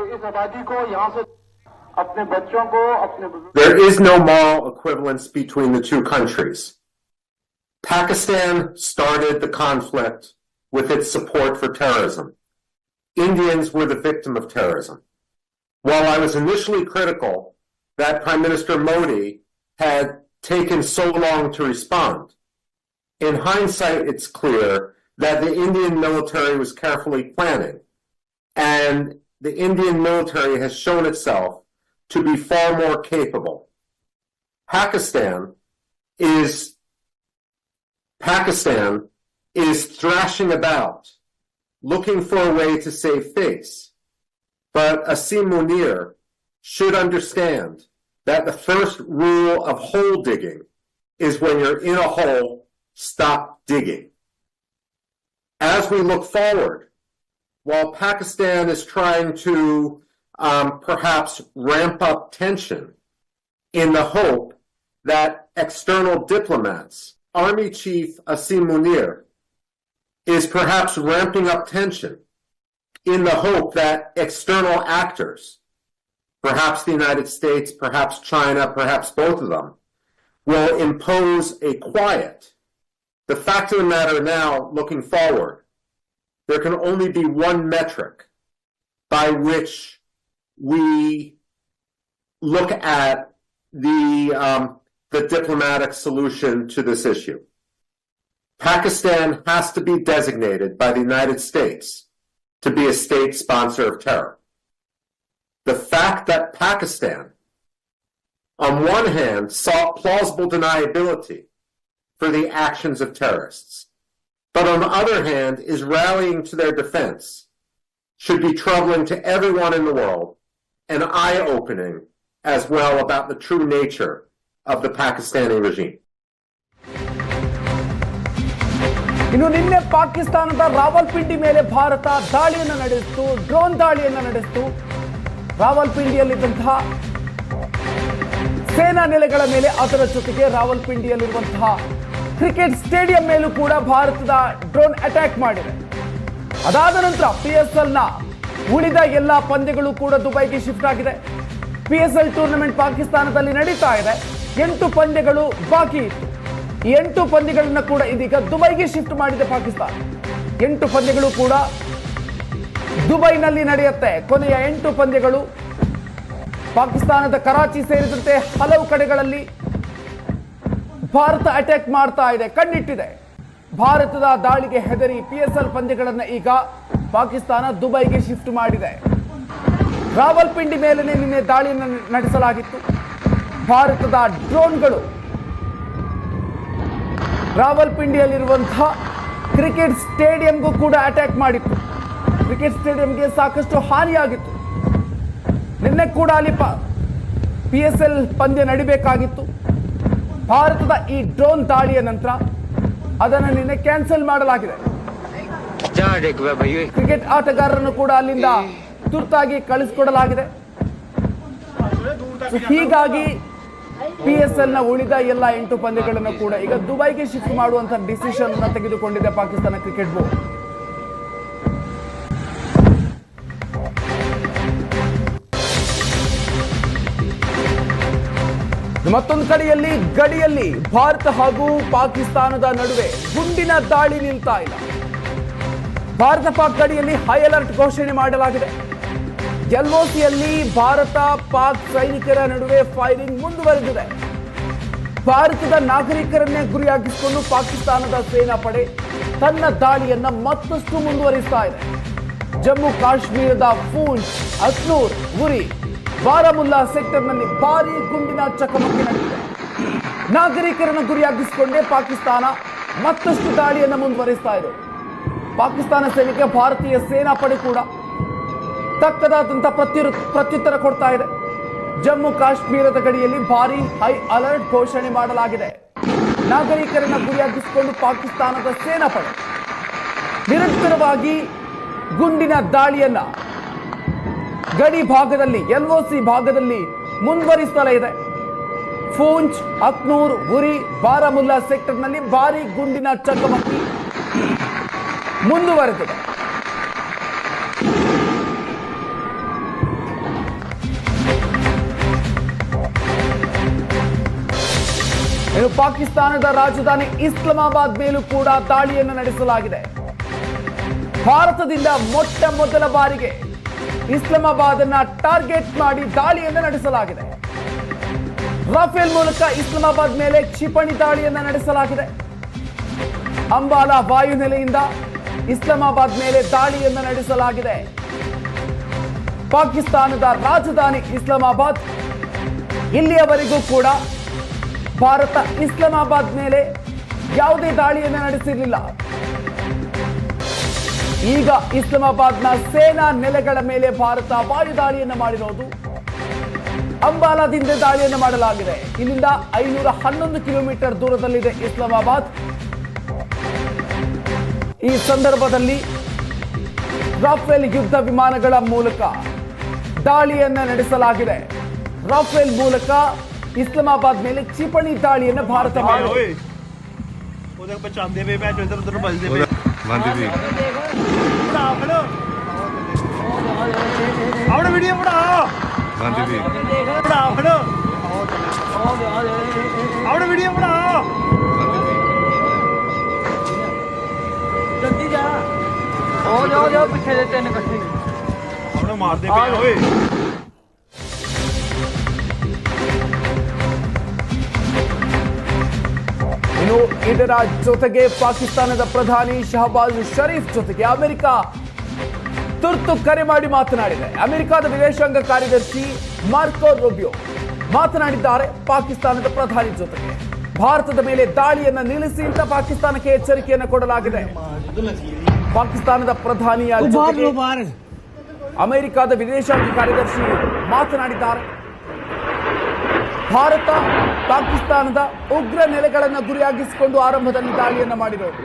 There is no moral equivalence between the two countries. Pakistan started the conflict with its support for terrorism. Indians were the victim of terrorism. While I was initially critical that Prime Minister Modi had taken so long to respond. In hindsight, it's clear that the Indian military was carefully planning, and the Indian military has shown itself to be far more capable. Pakistan is thrashing about, looking for a way to save face. But Asim Munir should understand that the first rule of hole digging is when you're in a hole, stop digging. As we look forward, while Pakistan is trying to perhaps ramp up tension in the hope that external diplomats, Army Chief Asim Munir, is perhaps ramping up tension in the hope that external actors, perhaps the United States, perhaps China, perhaps both of them, will impose a quiet. The fact of the matter now, looking forward, there can only be one metric by which we look at the diplomatic solution to this issue. Pakistan has to be designated by the United States to be a state sponsor of terror. The fact that Pakistan, on one hand, sought plausible deniability for the actions of terrorists, but on the other hand is rallying to their defense, should be troubling to everyone in the world and eye-opening as well about the true nature of the Pakistani regime. ಇನ್ನು ನಿನ್ನೆ ಪಾಕಿಸ್ತಾನದ ರಾವಲ್ಪಿಂಡಿ ಮೇಲೆ ಭಾರತ ದಾಳಿಯನ್ನು ನಡೆಸಿತು, drone ದಾಳಿಯನ್ನು ನಡೆಸಿತು. ರಾವಲ್ಪಿಂಡಿಯಲ್ಲಿದ್ದಂತಹ ಸೇನಾ ನೆಲೆಗಳ ಮೇಲೆ, ಅದರ ಜೊತೆಗೆ ರಾವಲ್ಪಿಂಡಿಯಲ್ಲಿರುವಂತಹ ಕ್ರಿಕೆಟ್ ಸ್ಟೇಡಿಯಂ ಮೇಲೂ ಕೂಡ ಭಾರತದ ಡ್ರೋನ್ ಅಟ್ಯಾಕ್ ಮಾಡಿದೆ. ಅದಾದ ನಂತರ PSLನ ಉಳಿದ ಎಲ್ಲ ಪಂದ್ಯಗಳು ಕೂಡ ದುಬೈಗೆ ಶಿಫ್ಟ್ ಆಗಿದೆ. PSL ಟೂರ್ನಮೆಂಟ್ ಪಾಕಿಸ್ತಾನದಲ್ಲಿ ನಡೀತಾ ಇದೆ. 8 ಪಂದ್ಯಗಳು ಬಾಕಿ ಇತ್ತು. ಈ 8 ಪಂದ್ಯಗಳನ್ನ ಕೂಡ ಇದೀಗ ದುಬೈಗೆ ಶಿಫ್ಟ್ ಮಾಡಿದೆ ಪಾಕಿಸ್ತಾನ. 8 ಪಂದ್ಯಗಳು ಕೂಡ ದುಬೈನಲ್ಲಿ ನಡೆಯುತ್ತೆ. ಕೊನೆಯ 8 ಪಂದ್ಯಗಳು ಪಾಕಿಸ್ತಾನದ ಕರಾಚಿ ಸೇರಿದಂತೆ ಹಲವು ಕಡೆಗಳಲ್ಲಿ ಭಾರತ ಅಟ್ಯಾಕ್ ಮಾಡ್ತಾ ಇದೆ, ಕಣ್ಣಿಟ್ಟಿದೆ. ಭಾರತದ ದಾಳಿಗೆ ಹೆದರಿ PSL ಪಂದ್ಯಗಳನ್ನು ಈಗ ಪಾಕಿಸ್ತಾನ ದುಬೈಗೆ ಶಿಫ್ಟ್ ಮಾಡಿದೆ. ರಾವಲ್ಪಿಂಡಿ ಮೇಲೆ ನಿನ್ನೆ ದಾಳಿಯನ್ನು ನಡೆಸಲಾಗಿತ್ತು. ಭಾರತದ ಡ್ರೋನ್ಗಳು ರಾವಲ್ಪಿಂಡಿಯಲ್ಲಿರುವಂತಹ ಕ್ರಿಕೆಟ್ ಸ್ಟೇಡಿಯಂಗೂ ಕೂಡ ಅಟ್ಯಾಕ್ ಮಾಡಿತ್ತು. ಕ್ರಿಕೆಟ್ ಸ್ಟೇಡಿಯಂಗೆ ಸಾಕಷ್ಟು ಹಾನಿಯಾಗಿತ್ತು. ನಿನ್ನೆ ಕೂಡ ಅಲ್ಲಿ PSL ಪಂದ್ಯ ನಡಿಬೇಕಾಗಿತ್ತು. ಭಾರತದ ಈ ಡ್ರೋನ್ ದಾಳಿಯ ನಂತರ ಅದನ್ನು ನಿನ್ನೆ ಕ್ಯಾನ್ಸಲ್ ಮಾಡಲಾಗಿದೆ. ಕ್ರಿಕೆಟ್ ಆಟಗಾರರನ್ನು ಕೂಡ ಅಲ್ಲಿಂದ ತುರ್ತಾಗಿ ಕಳಿಸಿಕೊಡಲಾಗಿದೆ. ಹೀಗಾಗಿ PSLನ ಉಳಿದ ಎಲ್ಲ 8 ಪಂದ್ಯಗಳನ್ನು ಕೂಡ ಈಗ ದುಬೈಗೆ ಶಿಫ್ಟ್ ಮಾಡುವಂತ ಡಿಸಿಷನ್ ಅನ್ನು ತೆಗೆದುಕೊಂಡಿದೆ ಪಾಕಿಸ್ತಾನ ಕ್ರಿಕೆಟ್ ಬೋರ್ಡ್. ಮತ್ತೊಂದು ಕಡೆಯಲ್ಲಿ ಗಡಿಯಲ್ಲಿ ಭಾರತ ಹಾಗೂ ಪಾಕಿಸ್ತಾನದ ನಡುವೆ ಗುಂಡಿನ ದಾಳಿ ನಿಲ್ತಾ ಇಲ್ಲ. ಭಾರತ ಪಾಕ್ ಗಡಿಯಲ್ಲಿ ಹೈ ಅಲರ್ಟ್ ಘೋಷಣೆ ಮಾಡಲಾಗಿದೆ. LOCಯಲ್ಲಿ ಭಾರತ ಪಾಕ್ ಸೈನಿಕರ ನಡುವೆ ಫೈರಿಂಗ್ ಮುಂದುವರೆದಿದೆ. ಭಾರತದ ನಾಗರಿಕರನ್ನೇ ಗುರಿಯಾಗಿಸಿಕೊಂಡು ಪಾಕಿಸ್ತಾನದ ಸೇನಾ ಪಡೆ ತನ್ನ ದಾಳಿಯನ್ನ ಮತ್ತಷ್ಟು ಮುಂದುವರಿಸ್ತಾ ಇದೆ. ಜಮ್ಮು ಕಾಶ್ಮೀರದ ಪೂಂಚ್, ಅಕ್ನೂರ್, ಉರಿ, ಬಾರಾಮುಲ್ಲಾ ಸೆಕ್ಟರ್ನಲ್ಲಿ ಭಾರೀ ಗುಂಡಿನ ಚಕಮಕಿ ನಡೆದಿದೆ. ನಾಗರಿಕರನ್ನು ಗುರಿಯಾಗಿಸಿಕೊಂಡೇ ಪಾಕಿಸ್ತಾನ ಮತ್ತಷ್ಟು ದಾಳಿಯನ್ನು ಮುಂದುವರಿಸ್ತಾ ಇದೆ. ಪಾಕಿಸ್ತಾನ ಸೇನೆಗೆ ಭಾರತೀಯ ಸೇನಾ ಪಡೆ ಕೂಡ ತಕ್ಕದಾದಂಥ ಪ್ರತ್ಯುತ್ತರ ಕೊಡ್ತಾ ಇದೆ. ಜಮ್ಮು ಕಾಶ್ಮೀರದ ಗಡಿಯಲ್ಲಿ ಭಾರೀ ಹೈ ಅಲರ್ಟ್ ಘೋಷಣೆ ಮಾಡಲಾಗಿದೆ. ನಾಗರಿಕರನ್ನ ಗುರಿಯಾಗಿಸಿಕೊಂಡು ಪಾಕಿಸ್ತಾನದ ಸೇನಾ ಪಡೆ ನಿರಂತರವಾಗಿ ಗುಂಡಿನ ದಾಳಿಯನ್ನ ಗಡಿ ಭಾಗದಲ್ಲಿ, LOC ಭಾಗದಲ್ಲಿ ಮುಂದುವರಿಸುತ್ತಲೇ ಇದೆ. ಪೂಂಚ್, ಅಕ್ನೂರ್, ಉರಿ, ಬಾರಾಮುಲ್ಲಾ ಸೆಕ್ಟರ್ನಲ್ಲಿ ಭಾರೀ ಗುಂಡಿನ ಚಕಮಕಿ ಮುಂದುವರೆದಿದೆ. ಇನ್ನು ಪಾಕಿಸ್ತಾನದ ರಾಜಧಾನಿ ಇಸ್ಲಾಮಾಬಾದ್ ಮೇಲೂ ಕೂಡ ದಾಳಿಯನ್ನು ನಡೆಸಲಾಗಿದೆ. ಭಾರತದಿಂದ ಮೊಟ್ಟ ಮೊದಲ ಬಾರಿಗೆ ಇಸ್ಲಾಮಾಬಾದ್ ಅನ್ನ ಟಾರ್ಗೆಟ್ ಮಾಡಿ ದಾಳಿಯನ್ನು ನಡೆಸಲಾಗಿದೆ. ರಾಫೇಲ್ ಮೂಲಕ ಇಸ್ಲಾಮಾಬಾದ್ ಮೇಲೆ ಕ್ಷಿಪಣಿ ದಾಳಿಯನ್ನ ನಡೆಸಲಾಗಿದೆ. ಅಂಬಾಲಾ ವಾಯುನೆಲೆಯಿಂದ ಇಸ್ಲಾಮಾಬಾದ್ ಮೇಲೆ ದಾಳಿಯನ್ನ ನಡೆಸಲಾಗಿದೆ. ಪಾಕಿಸ್ತಾನದ ರಾಜಧಾನಿ ಇಸ್ಲಾಮಾಬಾದ್. ಇಲ್ಲಿಯವರೆಗೂ ಕೂಡ ಭಾರತ ಇಸ್ಲಾಮಾಬಾದ್ ಮೇಲೆ ಯಾವುದೇ ದಾಳಿಯನ್ನು ನಡೆಸಿರಲಿಲ್ಲ. ಈಗ ಇಸ್ಲಾಮಾಬಾದ್ನ ಸೇನಾ ನೆಲೆಗಳ ಮೇಲೆ ಭಾರತ ವಾಯು ದಾಳಿಯನ್ನು ಮಾಡಿರೋದು. ಅಂಬಾಲಾದಿಂದ ದಾಳಿಯನ್ನು ಮಾಡಲಾಗಿದೆ. ಇಲ್ಲಿಂದ 511 ಕಿಲೋಮೀಟರ್ ದೂರದಲ್ಲಿದೆ ಇಸ್ಲಾಮಾಬಾದ್. ಈ ಸಂದರ್ಭದಲ್ಲಿ ರಾಫೇಲ್ ಯುದ್ಧ ವಿಮಾನಗಳ ಮೂಲಕ ದಾಳಿಯನ್ನ ನಡೆಸಲಾಗಿದೆ. ರಾಫೇಲ್ ಮೂಲಕ ಇಸ್ಲಾಮಾಬಾದ್ ಮೇಲೆ ಕ್ಷಿಪಣಿ ದಾಳಿಯನ್ನು ಭಾರತ ಮಾಡಿದೆ. ಇನ್ನು ಇದರ ಜೊತೆಗೆ ಪಾಕಿಸ್ತಾನದ ಪ್ರಧಾನಿ ಶಹಬಾಜ್ ಶರೀಫ್ ಜೊತೆಗೆ ಅಮೆರಿಕ ತುರ್ತು ಕರೆ ಮಾಡಿ ಮಾತನಾಡಿದೆ. ಅಮೆರಿಕದ ವಿದೇಶಾಂಗ ಕಾರ್ಯದರ್ಶಿ ಮಾರ್ಕೋ ರೂಬಿಯೋ ಮಾತನಾಡಿದ್ದಾರೆ. ಪಾಕಿಸ್ತಾನದ ಪ್ರಧಾನಿ ಜೊತೆಗೆ ಭಾರತದ ಮೇಲೆ ದಾಳಿಯನ್ನ ನಿಲ್ಲಿಸಿ ಅಂತ ಪಾಕಿಸ್ತಾನಕ್ಕೆ ಎಚ್ಚರಿಕೆಯನ್ನು ಕೊಡಲಾಗಿದೆ. ಪಾಕಿಸ್ತಾನದ ಪ್ರಧಾನಿಯ ಜೊತೆಗೆ ಅಮೆರಿಕದ ವಿದೇಶಾಂಗ ಕಾರ್ಯದರ್ಶಿ ಮಾತನಾಡಿದ್ದಾರೆ. ಭಾರತ ಪಾಕಿಸ್ತಾನದ ಉಗ್ರ ನೆಲೆಗಳನ್ನು ಗುರಿಯಾಗಿಸಿಕೊಂಡು ಆರಂಭದಲ್ಲಿ ದಾಳಿಯನ್ನು ಮಾಡಿರೋದು.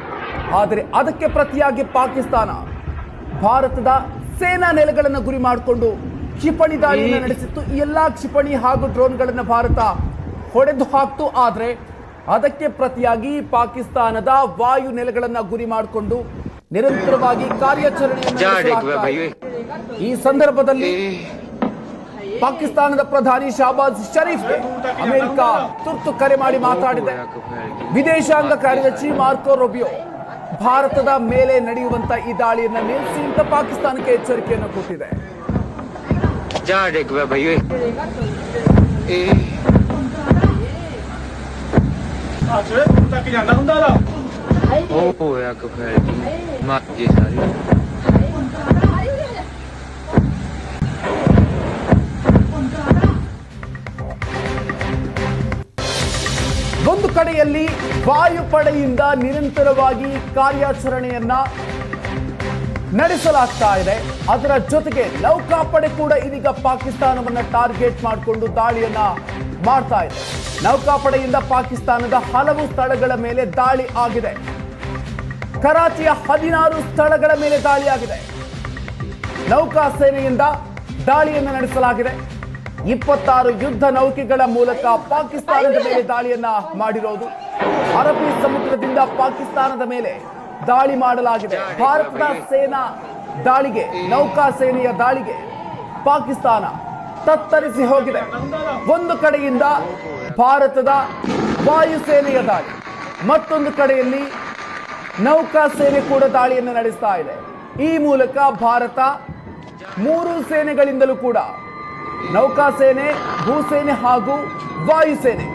ಆದರೆ ಅದಕ್ಕೆ ಪ್ರತಿಯಾಗಿ ಪಾಕಿಸ್ತಾನ ಭಾರತದ ಸೇನಾ ನೆಲೆಗಳನ್ನು ಗುರಿ ಮಾಡಿಕೊಂಡು ಕ್ಷಿಪಣಿ ದಾಳಿಯನ್ನು ನಡೆಸಿತ್ತು. ಈ ಎಲ್ಲಾ ಕ್ಷಿಪಣಿ ಹಾಗೂ ಡ್ರೋನ್ಗಳನ್ನು ಭಾರತ ಹೊಡೆದು ಹಾಕ್ತು. ಆದರೆ ಅದಕ್ಕೆ ಪ್ರತಿಯಾಗಿ ಪಾಕಿಸ್ತಾನದ ವಾಯು ನೆಲೆಗಳನ್ನು ಗುರಿ ಮಾಡಿಕೊಂಡು ನಿರಂತರವಾಗಿ ಕಾರ್ಯಾಚರಣೆಯನ್ನು ನಡೆಸಲಾಗ್ತಾ ಇದೆ. ಈ ಸಂದರ್ಭದಲ್ಲಿ ಪಾಕಿಸ್ತಾನದ ಪ್ರಧಾನಿ ಶಹಬಾಜ್ ಶರೀಫ್ಗೆ ಅಮೆರಿಕ ತುರ್ತು ಕರೆ ಮಾಡಿ ಮಾತಾಡಿದೆ. ವಿದೇಶಾಂಗ ಕಾರ್ಯದರ್ಶಿ ಮಾರ್ಕೋ ರೂಬಿಯೋ ಭಾರತದ ಮೇಲೆ ನಡೆಯುವಂತ ಈ ದಾಳಿಯನ್ನು ನಿಲ್ಲಿಸಿ ಅಂತ ಪಾಕಿಸ್ತಾನಕ್ಕೆ ಎಚ್ಚರಿಕೆಯನ್ನು ಕೊಟ್ಟಿದೆ. ಒಂದು ಕಡೆಯಲ್ಲಿ ವಾಯುಪಡೆಯಿಂದ ನಿರಂತರವಾಗಿ ಕಾರ್ಯಾಚರಣೆಯನ್ನ ನಡೆಸಲಾಗ್ತಾ ಇದೆ. ಅದರ ಜೊತೆಗೆ ನೌಕಾಪಡೆ ಕೂಡ ಇದೀಗ ಪಾಕಿಸ್ತಾನವನ್ನ ಟಾರ್ಗೆಟ್ ಮಾಡಿಕೊಂಡು ದಾಳಿಯನ್ನ ಮಾಡ್ತಾ ಇದೆ. ನೌಕಾಪಡೆಯಿಂದ ಪಾಕಿಸ್ತಾನದ ಹಲವು ಸ್ಥಳಗಳ ಮೇಲೆ ದಾಳಿ ಆಗಿದೆ. ಕರಾಚಿಯ 16 ಸ್ಥಳಗಳ ಮೇಲೆ ದಾಳಿಯಾಗಿದೆ. ನೌಕಾ ಸೇನೆಯಿಂದ ದಾಳಿಯನ್ನು ನಡೆಸಲಾಗಿದೆ. 26 ಯುದ್ಧ ನೌಕೆಗಳ ಮೂಲಕ ಪಾಕಿಸ್ತಾನದ ಮೇಲೆ ದಾಳಿಯನ್ನ ಮಾಡಿರೋದು. ಅರಬ್ಬಿ ಸಮುದ್ರದಿಂದ ಪಾಕಿಸ್ತಾನದ ಮೇಲೆ ದಾಳಿ ಮಾಡಲಾಗಿದೆ. ಭಾರತದ ಸೇನಾ ದಾಳಿಗೆ, ನೌಕಾ ಸೇನೆಯ ದಾಳಿಗೆ ಪಾಕಿಸ್ತಾನ ತತ್ತರಿಸಿ ಹೋಗಿದೆ. ಒಂದು ಕಡೆಯಿಂದ ಭಾರತದ ವಾಯುಸೇನೆಯ ದಾಳಿ, ಮತ್ತೊಂದು ಕಡೆಯಲ್ಲಿ ನೌಕಾ ಸೇನೆ ಕೂಡ ದಾಳಿಯನ್ನು ನಡೆಸ್ತಾ ಇದೆ. ಈ ಮೂಲಕ ಭಾರತ 3 ಸೇನೆಗಳಿಂದಲೂ ಕೂಡ, ನೌಕಾ ಸೇನೆ, ಭೂಸೇನೆ ಹಾಗೂ ವಾಯುಸೇನೆ,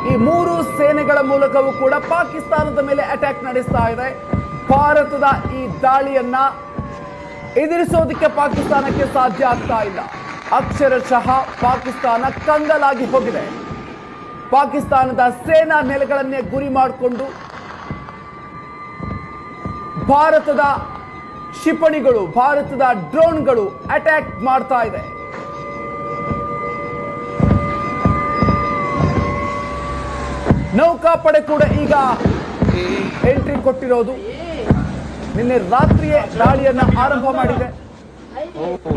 ಈ 3 ಸೇನೆಗಳ ಮೂಲಕವೂ ಕೂಡ ಪಾಕಿಸ್ತಾನದ ಮೇಲೆ ಅಟ್ಯಾಕ್ ನಡೆಸ್ತಾ ಇದೆ. ಭಾರತದ ಈ ದಾಳಿಯನ್ನ ಎದುರಿಸೋದಕ್ಕೆ ಪಾಕಿಸ್ತಾನಕ್ಕೆ ಸಾಧ್ಯ ಆಗ್ತಾ ಇಲ್ಲ. ಅಕ್ಷರಶಃ ಪಾಕಿಸ್ತಾನ ಕಂಗಲಾಗಿ ಹೋಗಿದೆ. ಪಾಕಿಸ್ತಾನದ ಸೇನಾ ನೆಲೆಗಳನ್ನೇ ಗುರಿ ಮಾಡಿಕೊಂಡು ಭಾರತದ ಕ್ಷಿಪಣಿಗಳು, ಭಾರತದ ಡ್ರೋನ್ಗಳು ಅಟ್ಯಾಕ್ ಮಾಡ್ತಾ ಇದೆ. ನೌಕಾಪಡೆ ಕೂಡ ಈಗ ಎಂಟ್ರಿ ಕೊಟ್ಟಿರೋದು. ನಿನ್ನೆ ರಾತ್ರಿಯೇ ದಾಳಿಯನ್ನ ಆರಂಭ ಮಾಡಿದೆ.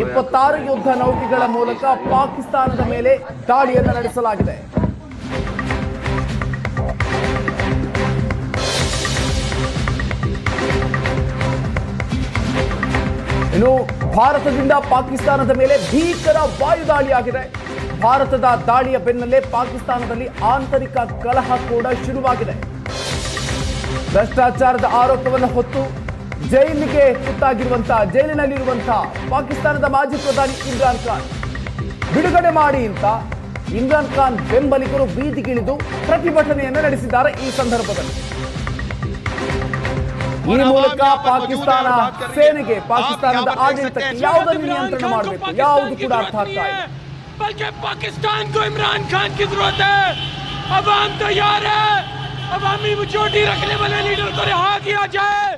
26 ಯುದ್ಧ ನೌಕೆಗಳ ಮೂಲಕ ಪಾಕಿಸ್ತಾನದ ಮೇಲೆ ದಾಳಿಯನ್ನು ನಡೆಸಲಾಗಿದೆ. ಇನ್ನು ಭಾರತದಿಂದ ಪಾಕಿಸ್ತಾನದ ಮೇಲೆ ಭೀಕರ ವಾಯು ದಾಳಿಯಾಗಿದೆ. ಭಾರತದ ದಾಳಿಯ ಬೆನ್ನಲ್ಲೇ ಪಾಕಿಸ್ತಾನದಲ್ಲಿ ಆಂತರಿಕ ಕಲಹ ಕೂಡ ಶುರುವಾಗಿದೆ. ಭ್ರಷ್ಟಾಚಾರದ ಆರೋಪವನ್ನು ಹೊತ್ತು ಜೈಲಿಗೆ ಜೈಲಿನಲ್ಲಿರುವಂತಹ ಪಾಕಿಸ್ತಾನದ ಮಾಜಿ ಪ್ರಧಾನಿ ಇಮ್ರಾನ್ ಖಾನ್ ಬಿಡುಗಡೆ ಮಾಡಿ ಅಂತ ಇಮ್ರಾನ್ ಖಾನ್ ಬೆಂಬಲಿಗರು ಬೀದಿಗಿಳಿದು ಪ್ರತಿಭಟನೆಯನ್ನು ನಡೆಸಿದ್ದಾರೆ. ಈ ಸಂದರ್ಭದಲ್ಲಿ ಈ ಮೂಲಕ ಪಾಕಿಸ್ತಾನ ಸೇನೆಗೆ, ಪಾಕಿಸ್ತಾನದ ಆಡಳಿತಕ್ಕೆ ಯಾವುದನ್ನು ನಿಯಂತ್ರಣ ಮಾಡಬೇಕು ಯಾವುದು ಕೂಡ ಅರ್ಥ ಆಗ್ತಾ ಇದೆ. बल्कि पाकिस्तान को इमरान खान की जरूरत है। अवाम तैयार है, अवामी मेजॉरिटी रखने वाले लीडर को रिहा किया जाए।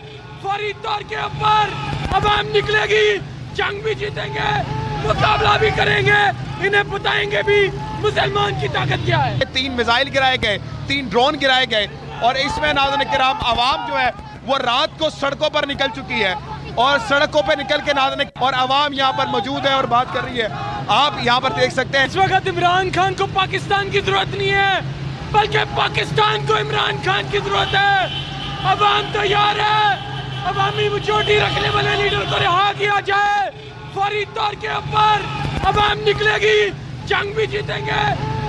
फौरी तौर के ऊपर अवाम निकलेगी, जंग भी जीतेंगे, मुकाबला भी करेंगे, इन्हें बताएंगे भी मुसलमान की ताकत क्या है। 3 मिसाइल गिराए गए, 3 ड्रोन गिराए गए और इसमें नाज़रीन किराम आवाम जो है वो रात को सड़कों पर निकल चुकी है और सड़कों पे निकल के नाज़रीन और आवाम यहाँ पर मौजूद है और बात कर रही है। आप यहाँ पर देख सकते हैं इस वक्त इमरान खान को पाकिस्तान की जरूरत नहीं है, बल्कि पाकिस्तान को इमरान खान की जरूरत है। अवाम तैयार है, अवामी मेजॉरिटी रखने वाले लीडर को रिहा किया जाए। फौरी तौर के ऊपर अवाम निकलेगी, जंग भी जीतेंगे,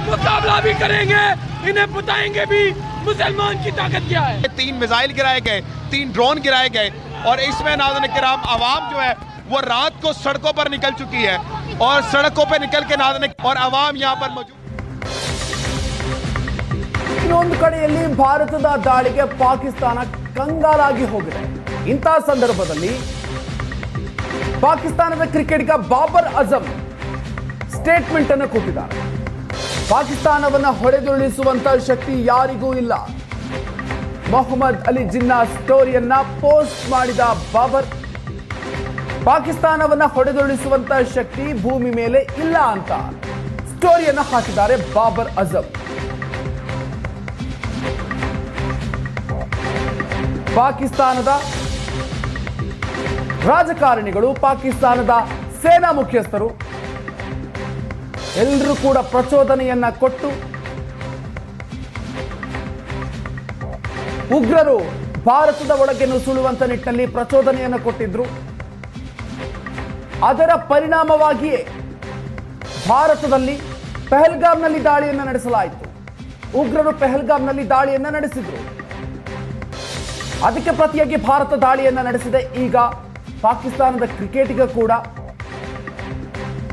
मुकाबला भी करेंगे, इन्हें बताएंगे भी मुसलमान की ताकत क्या है। 3 मिसाइल गिराए गए, 3 ड्रोन गिराए गए और इसमें नाज़रीन किराम आवाम जो है वो रात को सड़कों पर निकल चुकी है और सड़कों पे निकल के नाज़रीन और आवाम यहाँ पर मौजूद। ಇನ್ನೊಂದು ಕಡೆಯಲ್ಲಿ ಭಾರತದ ದಾಳಿಗೆ ಪಾಕಿಸ್ತಾನ ಕಂಗಾಲಾಗಿ ಹೋಗಿದೆ. ಇಂತಹ ಸಂದರ್ಭದಲ್ಲಿ ಪಾಕಿಸ್ತಾನದ ಕ್ರಿಕೆಟಿಗ ಬಾಬರ್ ಅಜಮ್ ಸ್ಟೇಟ್ಮೆಂಟ್ ಅನ್ನು ಕೊಟ್ಟಿದ್ದಾರೆ. ಪಾಕಿಸ್ತಾನವನ್ನ ಹೊಡೆದುರುಳಿಸುವಂತ ಶಕ್ತಿ ಯಾರಿಗೂ ಇಲ್ಲ. ಮೊಹಮ್ಮದ್ ಅಲಿ ಜಿನ್ನಾ ಸ್ಟೋರಿಯನ್ನ ಪೋಸ್ಟ್ ಮಾಡಿದ ಬಾಬರ್, ಪಾಕಿಸ್ತಾನವನ್ನ ಹೊಡೆದುರುಳಿಸುವಂತ ಶಕ್ತಿ ಭೂಮಿ ಮೇಲೆ ಇಲ್ಲ ಅಂತ ಸ್ಟೋರಿಯನ್ನ ಹಾಕಿದ್ದಾರೆ ಬಾಬರ್ ಅಜಮ್. ಪಾಕಿಸ್ತಾನದ ರಾಜಕಾರಣಿಗಳು, ಪಾಕಿಸ್ತಾನದ ಸೇನಾ ಮುಖ್ಯಸ್ಥರು ಎಲ್ಲರೂ ಕೂಡ ಪ್ರಚೋದನೆಯನ್ನ ಕೊಟ್ಟು ಉಗ್ರರು ಭಾರತದ ಒಳಗೆ ನುಸುಳುವಂತ ನಿಟ್ಟಿನಲ್ಲಿ ಪ್ರಚೋದನೆಯನ್ನು ಕೊಟ್ಟಿದ್ರು. ಅದರ ಪರಿಣಾಮವಾಗಿಯೇ ಭಾರತದಲ್ಲಿ ಪಹಲ್ಗಾಮ್ನಲ್ಲಿ ದಾಳಿಯನ್ನು ನಡೆಸಲಾಯಿತು. ಉಗ್ರರು ಪಹಲ್ಗಾಮ್ನಲ್ಲಿ ದಾಳಿಯನ್ನು ನಡೆಸಿದ್ರು. ಅದಕ್ಕೆ ಪ್ರತಿಯಾಗಿ ಭಾರತ ದಾಳಿಯನ್ನು ನಡೆಸಿದೆ. ಈಗ ಪಾಕಿಸ್ತಾನದ ಕ್ರಿಕೆಟಿಗ ಕೂಡ